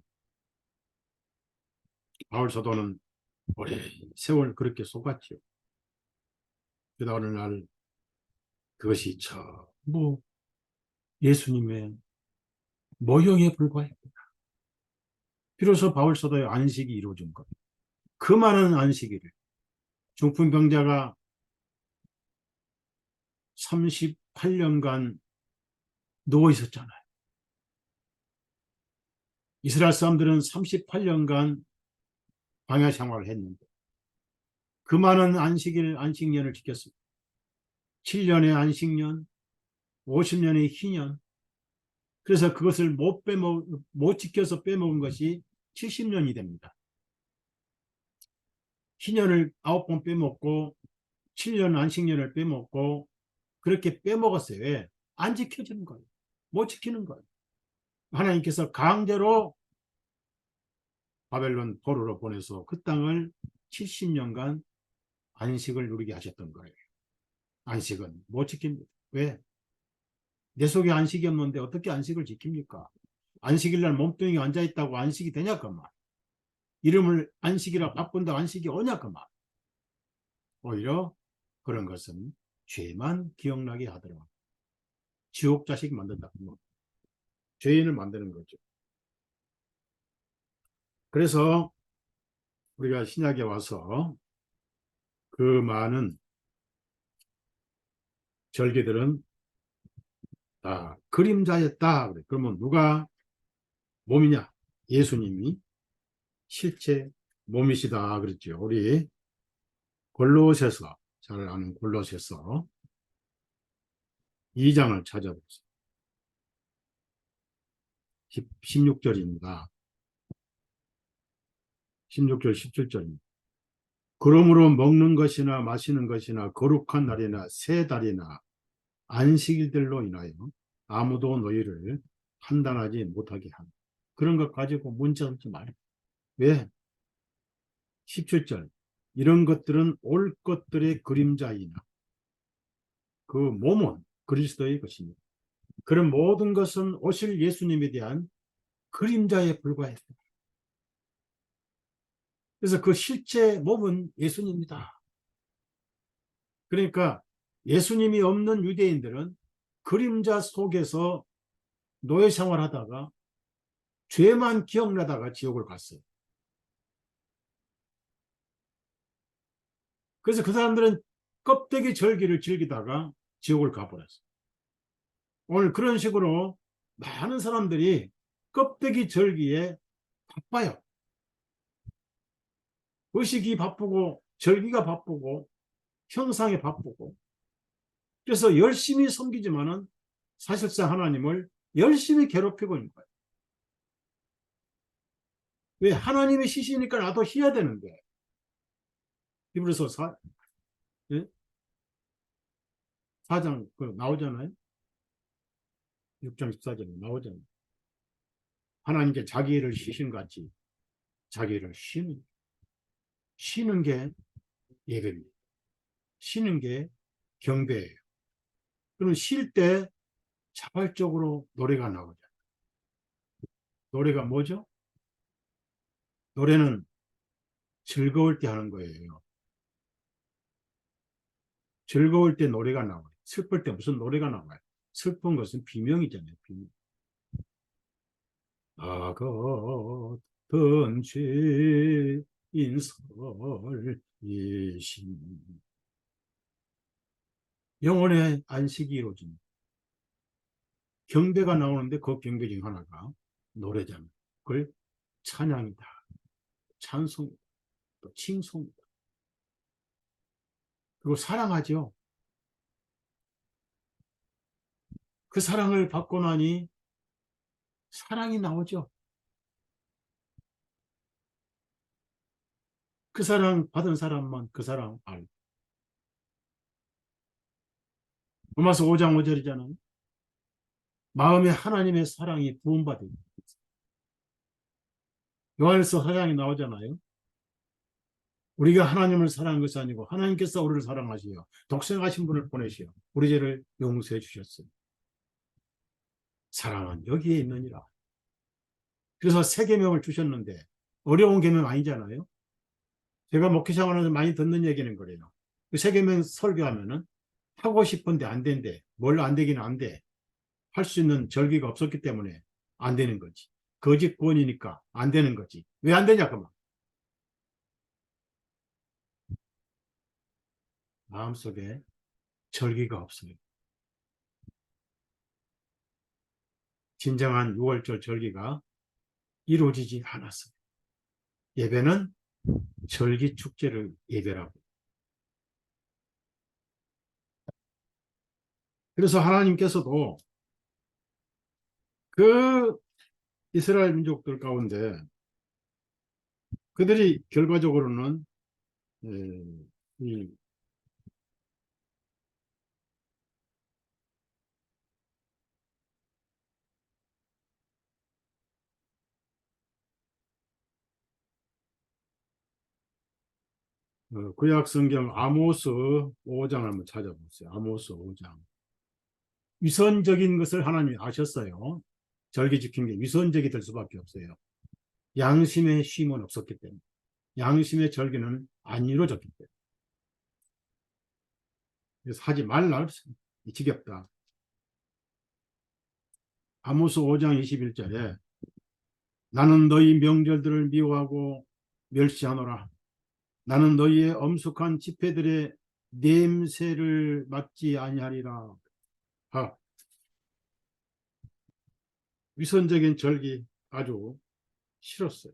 바울 사도는 오래 세월 그렇게 속았죠. 그러다 어느 날 그것이 전부 예수님의 모형에 불과했구나. 비로소 바울 사도의 안식이 이루어진 것. 그 많은 안식일을 중풍병자가 38년간 누워 있었잖아요. 이스라엘 사람들은 38년간 광야 생활을 했는데 그 많은 안식년을 지켰습니다. 7년의 안식년, 50년의 희년. 그래서 그것을 못 지켜서 빼먹은 것이 70년이 됩니다. 희년을 9번 빼먹고 7년 안식년을 빼먹고 그렇게 빼먹었어요. 왜? 안 지켜지는 거예요. 못 지키는 거예요. 하나님께서 강제로 바벨론 포로로 보내서 그 땅을 70년간 안식을 누리게 하셨던 거예요. 안식은 못 지킵니다. 왜? 내 속에 안식이 없는데 어떻게 안식을 지킵니까? 안식일날 몸뚱이 앉아있다고 안식이 되냐 그 말. 이름을 안식이라 바꾼다 안식이 오냐 그 말. 오히려 그런 것은 죄만 기억나게 하더라. 지옥 자식 만든다. 죄인을 만드는 거죠. 그래서 우리가 신약에 와서 그 많은 절기들은 다 그림자였다. 그러면 누가 몸이냐? 예수님이 실제 몸이시다 그랬죠. 우리 골로새서, 잘 아는 골로새서 2장을 찾아보세요. 16절입니다. 16절, 17절입니다. 그러므로 먹는 것이나 마시는 것이나 거룩한 날이나 새 달이나 안식일들로 인하여 아무도 너희를 판단하지 못하게 합니다. 그런 것 가지고 문제 삼지 말아요. 왜? 17절. 이런 것들은 올 것들의 그림자이나 그 몸은 그리스도의 것입니다. 그런 모든 것은 오실 예수님에 대한 그림자에 불과했습니다. 그래서 그 실제 몸은 예수님입니다. 그러니까 예수님이 없는 유대인들은 그림자 속에서 노예 생활하다가 죄만 기억나다가 지옥을 갔어요. 그래서 그 사람들은 껍데기 절기를 즐기다가 지옥을 가버렸어요. 오늘 그런 식으로 많은 사람들이 껍데기 절기에 바빠요. 의식이 바쁘고 절기가 바쁘고 형상이 바쁘고 그래서 열심히 섬기지만은 사실상 하나님을 열심히 괴롭히고 있는 거예요. 왜? 하나님이 시시니까 나도 해야 되는데. 히브리서 4장 나오잖아요. 6장 14절에 나오잖아요. 하나님께 자기 일을 쉬신 같이 자기 일을 쉬는 게 예배입니다. 쉬는 게 경배예요. 그럼 쉴 때 자발적으로 노래가 나오죠. 노래가 뭐죠? 노래는 즐거울 때 하는 거예요. 즐거울 때 노래가 나와요. 슬플 때 무슨 노래가 나와요? 슬픈 것은 비명이잖아요. 비명. 같은 죄인 설이신 영혼의 안식이 이루어집니다. 경배가 나오는데 그 경배 중 하나가 노래잖아요. 그걸 찬양이다, 찬송이다, 또 칭송이다. 그리고 사랑하죠. 그 사랑을 받고 나니 사랑이 나오죠. 그 사랑 받은 사람만 그 사랑 알고 로마서 5장 5절이잖아요. 마음에 하나님의 사랑이 부음받으니. 요한일서 4장에 나오잖아요. 우리가 하나님을 사랑한 것이 아니고 하나님께서 우리를 사랑하시어 독생하신 분을 보내시어 우리 죄를 용서해 주셨어요. 사랑은 여기에 있느니라. 그래서 새 계명을 주셨는데 어려운 계명 아니잖아요. 제가 목회생활하면서 많이 듣는 얘기는 그래요. 그 새 계명 설교하면은 하고 싶은데 안 된대. 뭘 안 되기는 안 돼. 할 수 있는 절기가 없었기 때문에 안 되는 거지. 거짓 구원이니까 안 되는 거지. 왜 안 되냐 그만. 마음속에 절기가 없어요. 진정한 6월절 절기가 이루어지지 않았어요. 예배는 절기 축제를 예배라고. 그래서 하나님께서도 그 이스라엘 민족들 가운데 그들이 결과적으로는 이 구약 성경 아모스 5장 한번 찾아보세요. 아모스 5장. 위선적인 것을 하나님이 아셨어요. 절기 지킨 게 위선적이 될 수밖에 없어요. 양심의 쉼은 없었기 때문에. 양심의 절기는 안 이루어졌기 때문에. 그래서 하지 말라. 지겹다. 아모스 5장 21절에 나는 너희 명절들을 미워하고 멸시하노라. 나는 너희의 엄숙한 집회들의 냄새를 맡지 아니하리라. 아, 위선적인 절기 아주 싫었어요.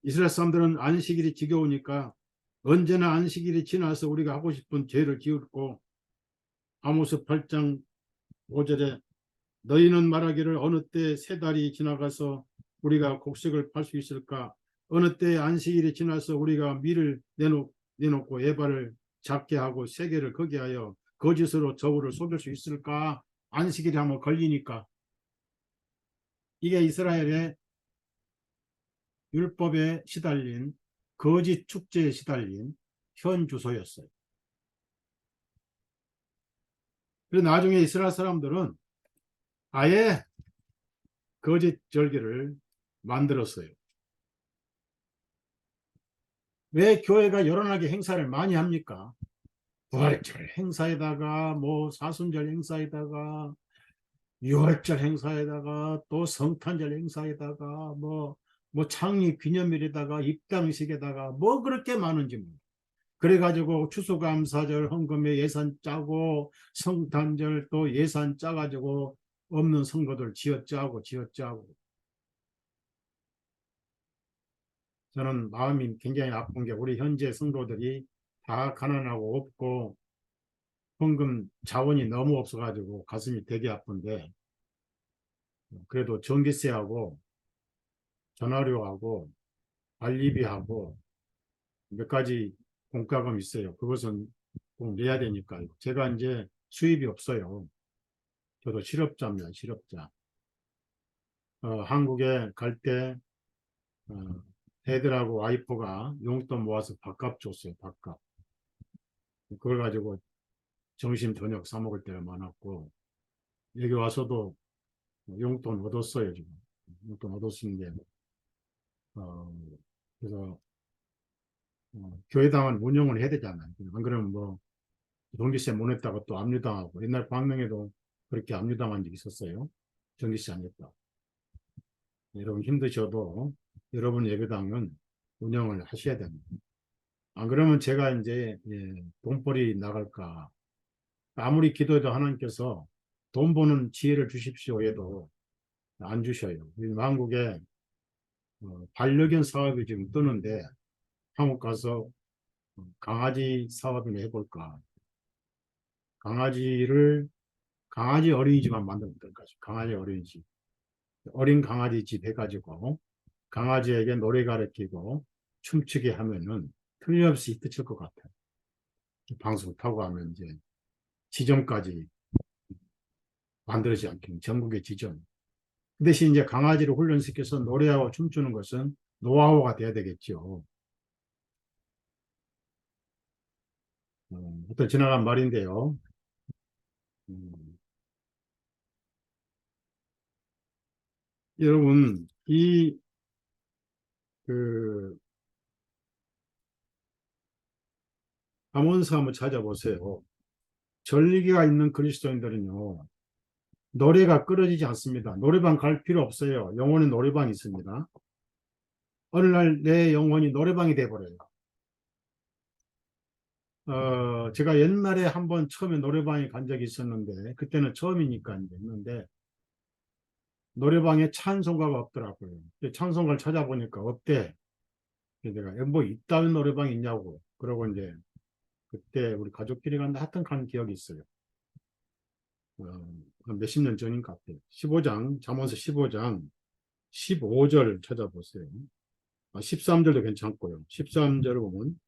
이스라엘 사람들은 안식일이 지겨우니까 언제나 안식일이 지나서 우리가 하고 싶은 죄를 지었고 아모스 8장 5절에 너희는 말하기를 어느 때 세 달이 지나가서 우리가 곡식을 팔 수 있을까? 어느 때 안식일이 지나서 우리가 밀을 내놓고 에바를 작게 하고 세게를 거게 하여 거짓으로 저울을 속일 수 있을까? 안식일이 한번 걸리니까. 이게 이스라엘의 율법에 시달린 거짓 축제에 시달린 현 주소였어요. 그래서 나중에 이스라엘 사람들은 아예 거짓 절기를 만들었어요. 왜 교회가 열원하게 행사를 많이 합니까? 부활절 행사에다가 뭐 사순절 행사에다가 유월절 행사에다가 또 성탄절 행사에다가 뭐 창립 기념일에다가 입당식에다가 뭐 그렇게 많은지 몰라요. 그래가지고 추수감사절 헌금에 예산 짜고 성탄절 또 예산 짜가지고 없는 선거들 지어짜고 저는 마음이 굉장히 아픈 게 우리 현재 성도들이 다 가난하고 없고 헌금 자원이 너무 없어가지고 가슴이 되게 아픈데 그래도 전기세하고 전화료하고 관리비하고 몇 가지 공과금 있어요. 그것은 꼭 내야 되니까요. 제가 이제 수입이 없어요. 저도 실업자입니다. 실업자. 한국에 갈 때 애들하고 와이프가 용돈 모아서 밥값 줬어요. 밥값. 그걸 가지고 점심 저녁 사 먹을 때가 많았고 여기 와서도 용돈 얻었어요. 지금 용돈 얻었는데 그래서 교회당은 운영을 해야 되잖아요. 안 그러면 뭐 전기세 못 냈다가 또 압류당하고 옛날 광명에도 그렇게 압류당한 적이 있었어요. 전기세 안 냈다. 여러분 힘드셔도 여러분 예배당은 운영을 하셔야 됩니다. 안 그러면 제가 이제 돈벌이 나갈까. 아무리 기도해도 하나님께서 돈 버는 지혜를 주십시오 해도 안 주셔요. 한국에 반려견 사업이 지금 뜨는데 한국 가서 강아지 사업이나 해볼까. 강아지 어린이집만 만들면 될까. 강아지 어린이집. 어린 강아지 집 해가지고 강아지에게 노래 가르치고 춤추게 하면은 틀림없이 히트 칠 것 같아요. 방송 타고 하면 이제 지점까지 만들어지지 않겠는 전국의 지점. 그 대신 이제 강아지를 훈련시켜서 노래하고 춤추는 것은 노하우가 돼야 되겠죠. 어떤 지나간 말인데요. 음, 여러분, 그, 잠언서 한번 찾아보세요. 전리기가 있는 그리스도인들은요, 노래가 끊어지지 않습니다. 노래방 갈 필요 없어요. 영혼의 노래방이 있습니다. 어느 날 내 영혼이 노래방이 돼버려요. 제가 옛날에 한번 처음에 노래방에 간 적이 있었는데, 그때는 처음이니까 했는데, 노래방에 찬송가가 없더라고요. 찬송가를 찾아보니까 없대. 내가 뭐 이따위 노래방이 있냐고. 그러고 이제 그때 우리 가족끼리 간다 하여튼 간 기억이 있어요. 한 몇십 년 전인 것 같아요. 15장, 잠언서 15장 15절 찾아보세요. 13절도 괜찮고요. 13절을 보면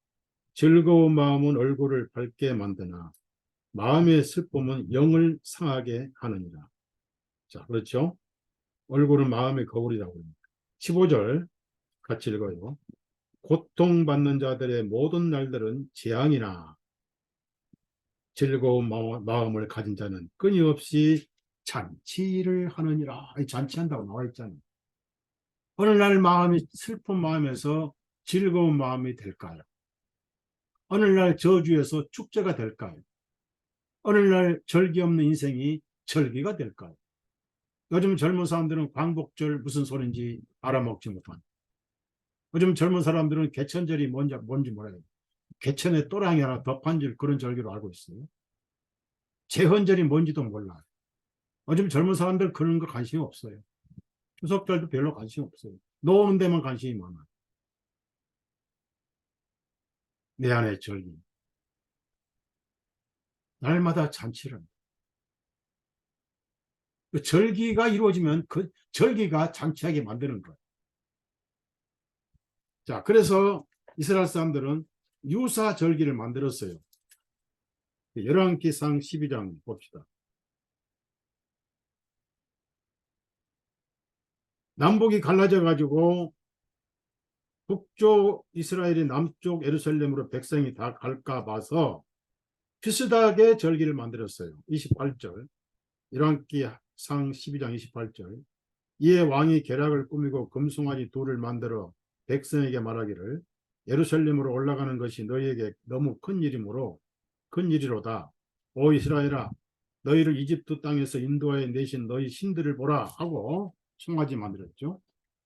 즐거운 마음은 얼굴을 밝게 만드나 마음의 슬픔은 영을 상하게 하느니라. 자, 그렇죠? 얼굴은 마음의 거울이라고 합니다. 15절 같이 읽어요. 고통받는 자들의 모든 날들은 재앙이나 즐거운 마음을 가진 자는 끊임없이 잔치를 하느니라. 잔치한다고 나와 있잖아요. 어느 날 마음이 슬픈 마음에서 즐거운 마음이 될까요? 어느 날 저주에서 축제가 될까요? 어느 날 절기 없는 인생이 절기가 될까요? 요즘 젊은 사람들은 광복절 무슨 소린지 알아먹지 못한. 요즘 젊은 사람들은 개천절이 뭔지 몰라요. 개천에 또랑이 하나 덮한 줄 그런 절기로 알고 있어요. 제헌절이 뭔지도 몰라요. 요즘 젊은 사람들 그런 거 관심이 없어요. 추석절도 별로 관심 없어요. 노는 데만 관심이 많아요. 내 안의 절기. 날마다 잔치를. 그 절기가 이루어지면 그 절기가 잔치하게 만드는 거예요. 자, 그래서 이스라엘 사람들은 유사 절기를 만들었어요. 열왕기상 12장 봅시다. 남북이 갈라져 가지고 북쪽 이스라엘이 남쪽 예루살렘으로 백성이 다 갈까 봐서 비슷하게 절기를 만들었어요. 28절. 열왕기상 12장 28절. 이에 왕이 계략을 꾸미고 금송아지 둘을 만들어 백성에게 말하기를 예루살렘으로 올라가는 것이 너희에게 너무 큰 일이로다. 오 이스라엘아, 너희를 이집트 땅에서 인도하여 내신 너희 신들을 보라 하고 송아지 만들었죠.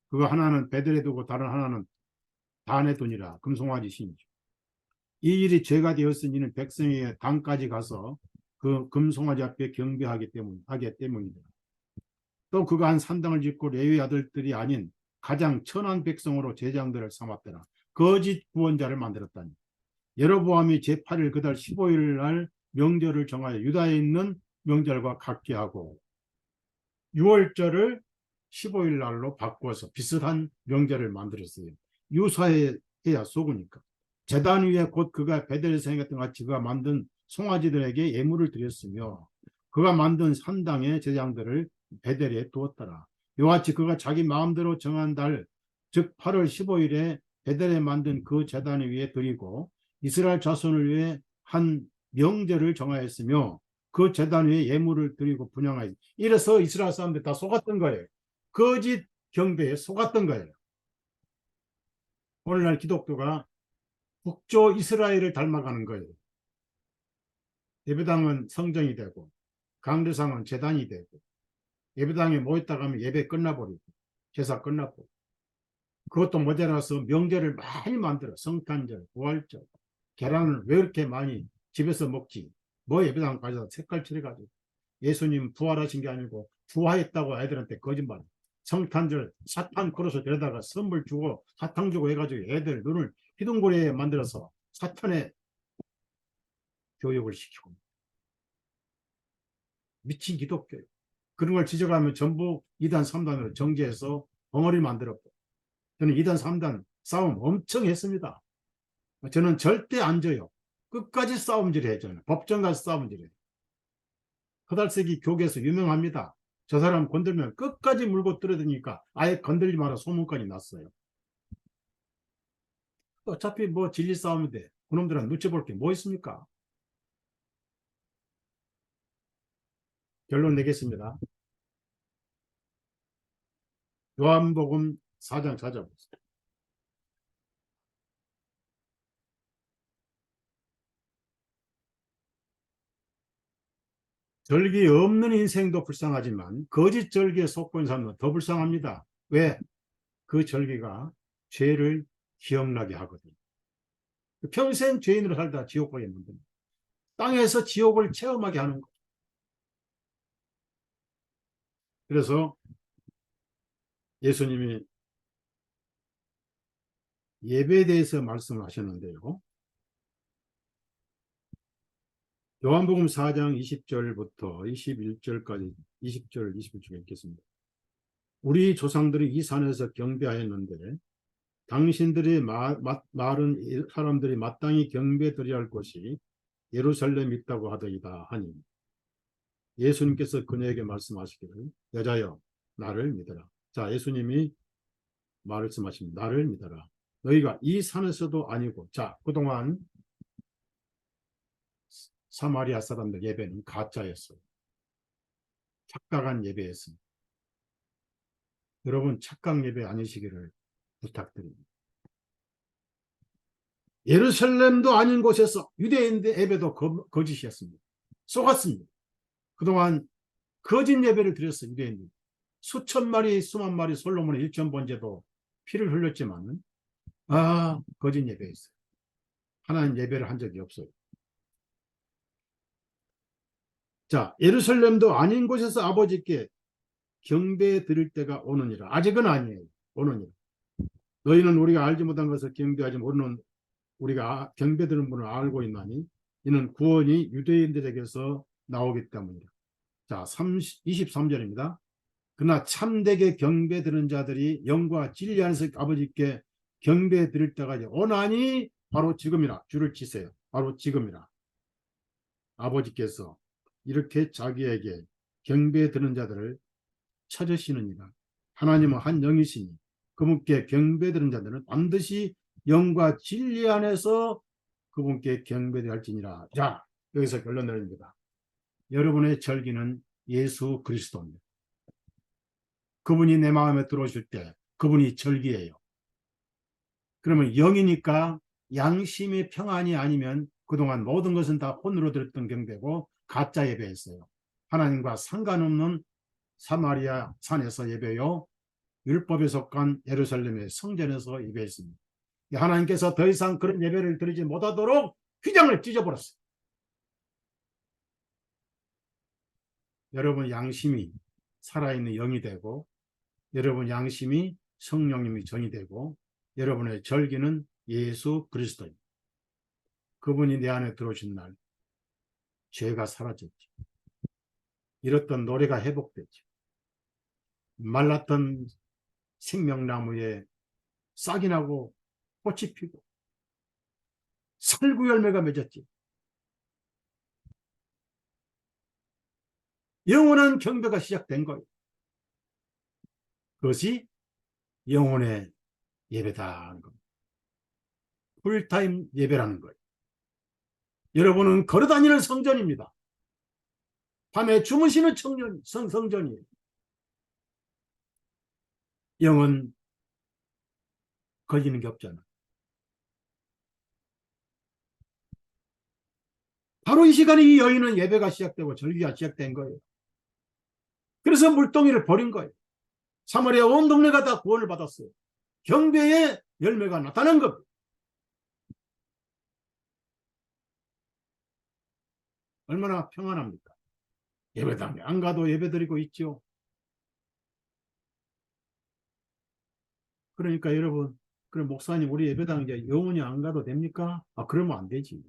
그거 하나는 베들에 두고 다른 하나는 단에 두니라. 금송아지 신이죠. 이 일이 죄가 되었으니는 백성의 단까지 가서 그 금송아지 앞에 경배하기 때문이다. 또 그가 한 산당을 짓고 레위 아들들이 아닌 가장 천한 백성으로 제장들을 삼았더라. 거짓 구원자를 만들었다니. 여로보암이 제8일 그달 15일 날 명절을 정하여 유다에 있는 명절과 같게 하고 6월절을 15일 날로 바꿔서 비슷한 명절을 만들었어요. 유사해야 속으니까. 제단 위에 곧 그가 베델에서 행했던 같이 그가 만든 송아지들에게 예물을 드렸으며 그가 만든 산당의 제장들을 베델에 두었더라. 이와 같이 그가 자기 마음대로 정한 달, 즉 8월 15일에 베델에 만든 그 제단 위에 드리고 이스라엘 자손을 위해 한 명절을 정하였으며 그 제단 위에 예물을 드리고 분향하였다. 이래서 이스라엘 사람들 다 속았던 거예요. 거짓 경배에 속았던 거예요. 오늘날 기독교가 북조 이스라엘을 닮아가는 거예요. 예배당은 성전이 되고 강대상은 제단이 되고 예배당에 모였다 가면 예배 끝나버리고 제사 끝나버리고 그것도 모자라서 명절을 많이 만들어. 성탄절, 부활절. 계란을 왜 이렇게 많이 집에서 먹지? 뭐 예배당 가서 색깔 칠해가지고 예수님 부활하신 게 아니고 부활했다고 아이들한테 거짓말. 성탄절 사탕 걸어서 데려다가 선물 주고 사탕 주고 해가지고 애들 눈을 희둥거리에 만들어서 사탄의 교육을 시키고 미친 기독교예요. 그런 걸 지적하면 전부 2단, 3단으로 정죄해서 벙어리 만들었고 저는 2단, 3단 싸움 엄청 했습니다. 저는 절대 안 져요. 끝까지 싸움질 해요. 저는 법정 가서 싸움질 해요. 허달새기 교계에서 유명합니다. 저 사람 건들면 끝까지 물고 떨어지니까 아예 건들지 마라 소문까지 났어요. 어차피 뭐 진리 싸움인데 그놈들은 눈치볼 게 뭐 있습니까? 결론 내겠습니다. 요한복음 4장 찾아보세요. 절기 없는 인생도 불쌍하지만 거짓 절기에 속고 있는 사람은 더 불쌍합니다. 왜? 그 절기가 죄를 기억나게 하거든요. 평생 죄인으로 살다 지옥 가겠는데 땅에서 지옥을 체험하게 하는 거. 그래서 예수님이 예배에 대해서 말씀을 하셨는데요. 요한복음 4장 20절부터 21절까지 20절, 21절 읽겠습니다. 우리 조상들이 이 산에서 경배하였는데 당신들이 말은 사람들이 마땅히 경배드려야 할 곳이 예루살렘에 있다고 하더이다 하니 예수님께서 그녀에게 말씀하시기를 여자여 나를 믿어라. 자, 예수님이 말씀하십니다. 나를 믿어라. 너희가 이 산에서도 아니고 자, 그동안 사마리아 사람들 예배는 가짜였어요. 착각한 예배였습니다. 여러분 착각 예배 아니시기를 부탁드립니다. 예루살렘도 아닌 곳에서 유대인들 예배도 거짓이었습니다. 속았습니다. 그동안 거짓 예배를 드렸어요. 유대인들. 수천 마리 수만 마리 솔로몬의 일천 번제도 피를 흘렸지만 거짓 예배였어요. 하나님 예배를 한 적이 없어요. 자, 예루살렘도 아닌 곳에서 아버지께 경배 드릴 때가 오느니라. 아직은 아니에요. 오느니라. 너희는 우리가 알지 못한 것을 경배하지 모르는 우리가 경배 드리는 분을 알고 있나니 이는 구원이 유대인들에게서 나오기 때문이다. 자, 23절입니다. 그러나 참되게 경배 드리는 자들이 영과 진리 안에서 아버지께 경배 드릴 때가 오나니 바로 지금이라. 줄을 치세요. 바로 지금이라. 아버지께서 이렇게 자기에게 경배 드리는 자들을 찾으시느니라. 하나님은 한 영이시니 그분께 경배 드리는 자들은 반드시 영과 진리 안에서 그분께 경배할지니라. 자, 여기서 결론 내립니다. 여러분의 절기는 예수 그리스도입니다. 그분이 내 마음에 들어오실 때 그분이 절기예요. 그러면 영이니까 양심의 평안이 아니면 그동안 모든 것은 다 혼으로 드렸던 경배고 가짜 예배였어요. 하나님과 상관없는 사마리아 산에서 예배요, 율법에 속한 예루살렘의 성전에서 예배했습니다. 하나님께서 더 이상 그런 예배를 드리지 못하도록 휘장을 찢어버렸어요. 여러분 양심이 살아있는 영이 되고 여러분 양심이 성령님이 전이 되고 여러분의 절기는 예수 그리스도입니다. 그분이 내 안에 들어오신 날 죄가 사라졌죠. 잃었던 노래가 회복됐죠. 말랐던 생명나무에 싹이 나고 꽃이 피고 살구 열매가 맺었지. 영원한 경배가 시작된 거예요. 그것이 영혼의 예배다 하는 겁니다. 풀타임 예배라는 거예요. 여러분은 걸어다니는 성전입니다. 밤에 주무시는 성전이에요. 영은 걸리는 게 없잖아. 바로 이 시간에 이 여인은 예배가 시작되고 절기가 시작된 거예요. 그래서 물동이를 버린 거예요. 사마리아 온 동네가 다 구원을 받았어요. 경배의 열매가 나타난 겁니다. 얼마나 평안합니까? 예배당에 안 가도 예배드리고 있죠. 그러니까 여러분, 그럼 목사님 우리 예배당 이제 영원히 안 가도 됩니까? 그러면 안 되지.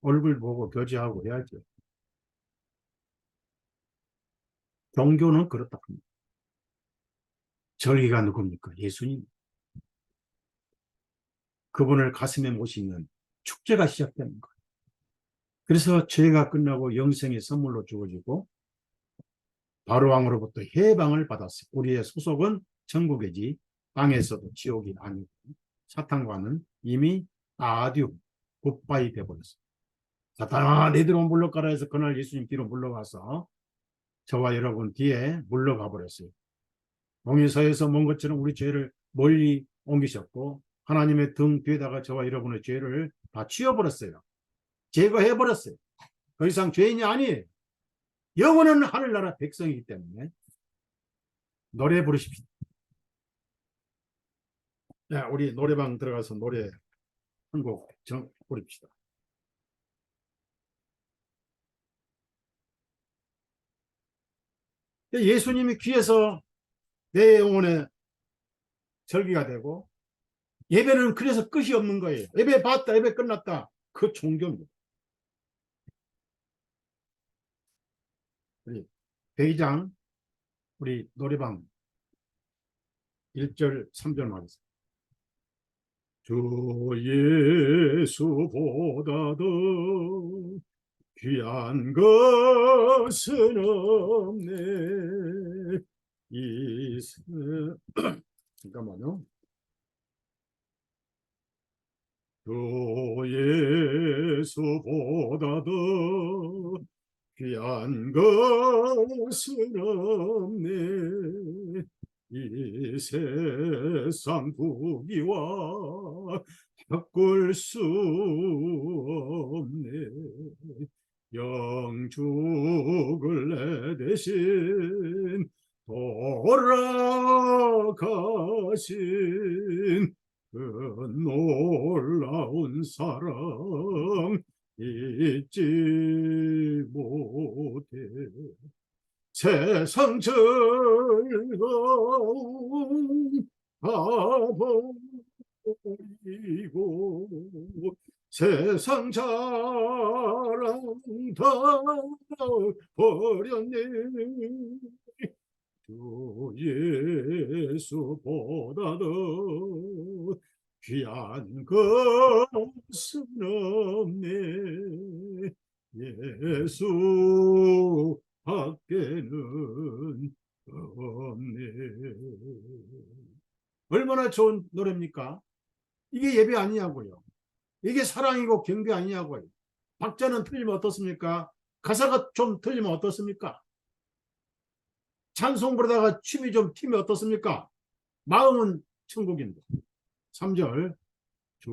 얼굴 보고 교제하고 해야죠. 종교는 그렇다. 절기가 누굽니까? 예수님. 그분을 가슴에 모시는 축제가 시작되는 거예요. 그래서 죄가 끝나고 영생의 선물로 주어지고 바로왕으로부터 해방을 받았어요. 우리의 소속은 천국이지 땅에서도 지옥이 아니고 사탄과는 이미 아듀 굿바이 되어버렸어요. 사탄아 너희들은 물러가라 해서 그날 예수님 뒤로 물러가서 저와 여러분 뒤에 물러가 버렸어요. 동일서에서 먼 것처럼 우리 죄를 멀리 옮기셨고 하나님의 등 뒤에다가 저와 여러분의 죄를 다 치워버렸어요. 제거해버렸어요. 더 이상 죄인이 아니에요. 영원한 하늘나라 백성이기 때문에 노래 부르십시오. 네, 우리 노래방 들어가서 노래 한 곡 부릅시다. 예수님이 귀에서 내 영혼에 절기가 되고 예배는 그래서 끝이 없는 거예요. 예배 봤다, 예배 끝났다. 그 종교입니다. 우리 대의장 우리 노래방 1절 3절 말했습니다. 주 예수보다도 귀한 것은 없네. 잠깐만요. 주 예수보다도 귀한 것은 없네. 이 세상 부귀와 바꿀 수 없네. 영죽을 내 대신 돌아가신 그 놀라운 사랑 잊지 못해. 세상 즐거움 다 버리고 세상 자랑 다 버렸네. 주 예수보다도 귀한 것은 없네. 예수 밖에는 없네. 얼마나 좋은 노래입니까? 이게 예배 아니냐고요. 이게 사랑이고 경배 아니냐고요. 박자는 틀리면 어떻습니까? 가사가 좀 틀리면 어떻습니까? 찬송 부르다가 춤이 좀 튀면 어떻습니까? 마음은 천국입니다. 3절 주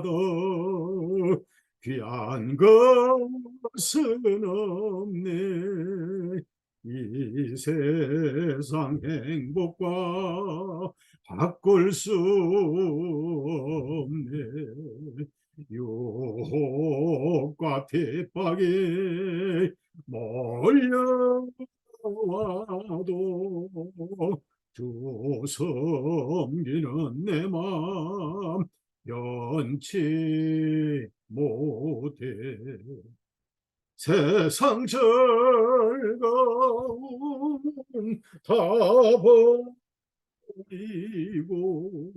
예수보다도 귀한 것은 없네. 이 세상 행복과 바꿀 수 없네. 유혹과 핍박이 몰려와도 주 섬기는 내 맘 변치 못해. 세상 즐거움 다 버리고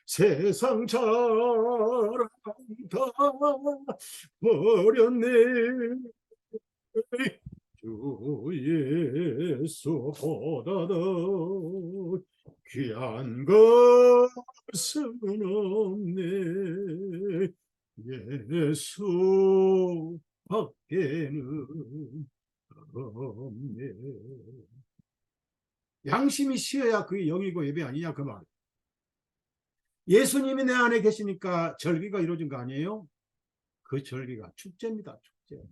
세상 자랑 다 버렸네. 주 예수보다도 귀한 것은 없네. 예수 밖에는 없네. 양심이 쉬어야 그게 영이고 예배 아니냐 그 말. 예수님이 내 안에 계시니까 절기가 이루어진 거 아니에요? 그 절기가 축제입니다. 축제.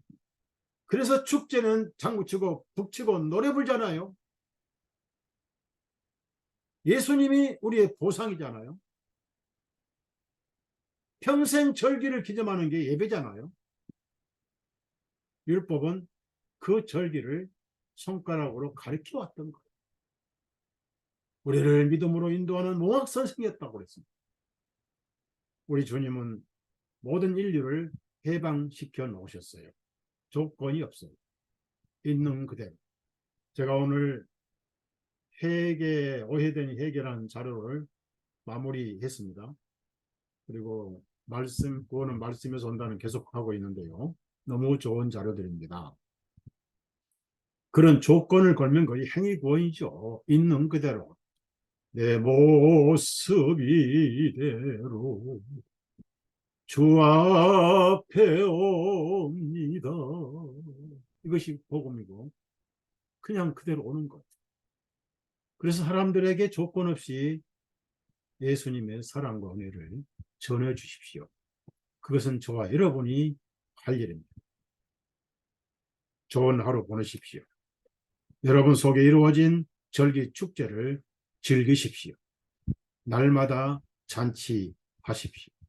그래서 축제는 장구치고 북치고 노래 불잖아요. 예수님이 우리의 보상이잖아요. 평생 절기를 기념하는 게 예배잖아요. 율법은 그 절기를 손가락으로 가르쳐 왔던 거예요. 우리를 믿음으로 인도하는 몽학 선생이었다고 그랬습니다. 우리 주님은 모든 인류를 해방시켜 놓으셨어요. 조건이 없어요. 있는 그대로. 제가 오늘 회개, 오해된 회개라는 자료를 마무리했습니다. 그리고 말씀, 구원은 말씀에서 온다는 계속하고 있는데요. 너무 좋은 자료들입니다. 그런 조건을 걸면 거의 행위 구원이죠. 있는 그대로. 내 모습 이대로 주 앞에 옵니다. 이것이 복음이고 그냥 그대로 오는 것. 그래서 사람들에게 조건 없이 예수님의 사랑과 은혜를 전해 주십시오. 그것은 저와 여러분이 할 일입니다. 좋은 하루 보내십시오. 여러분 속에 이루어진 절기 축제를 즐기십시오. 날마다 잔치하십시오.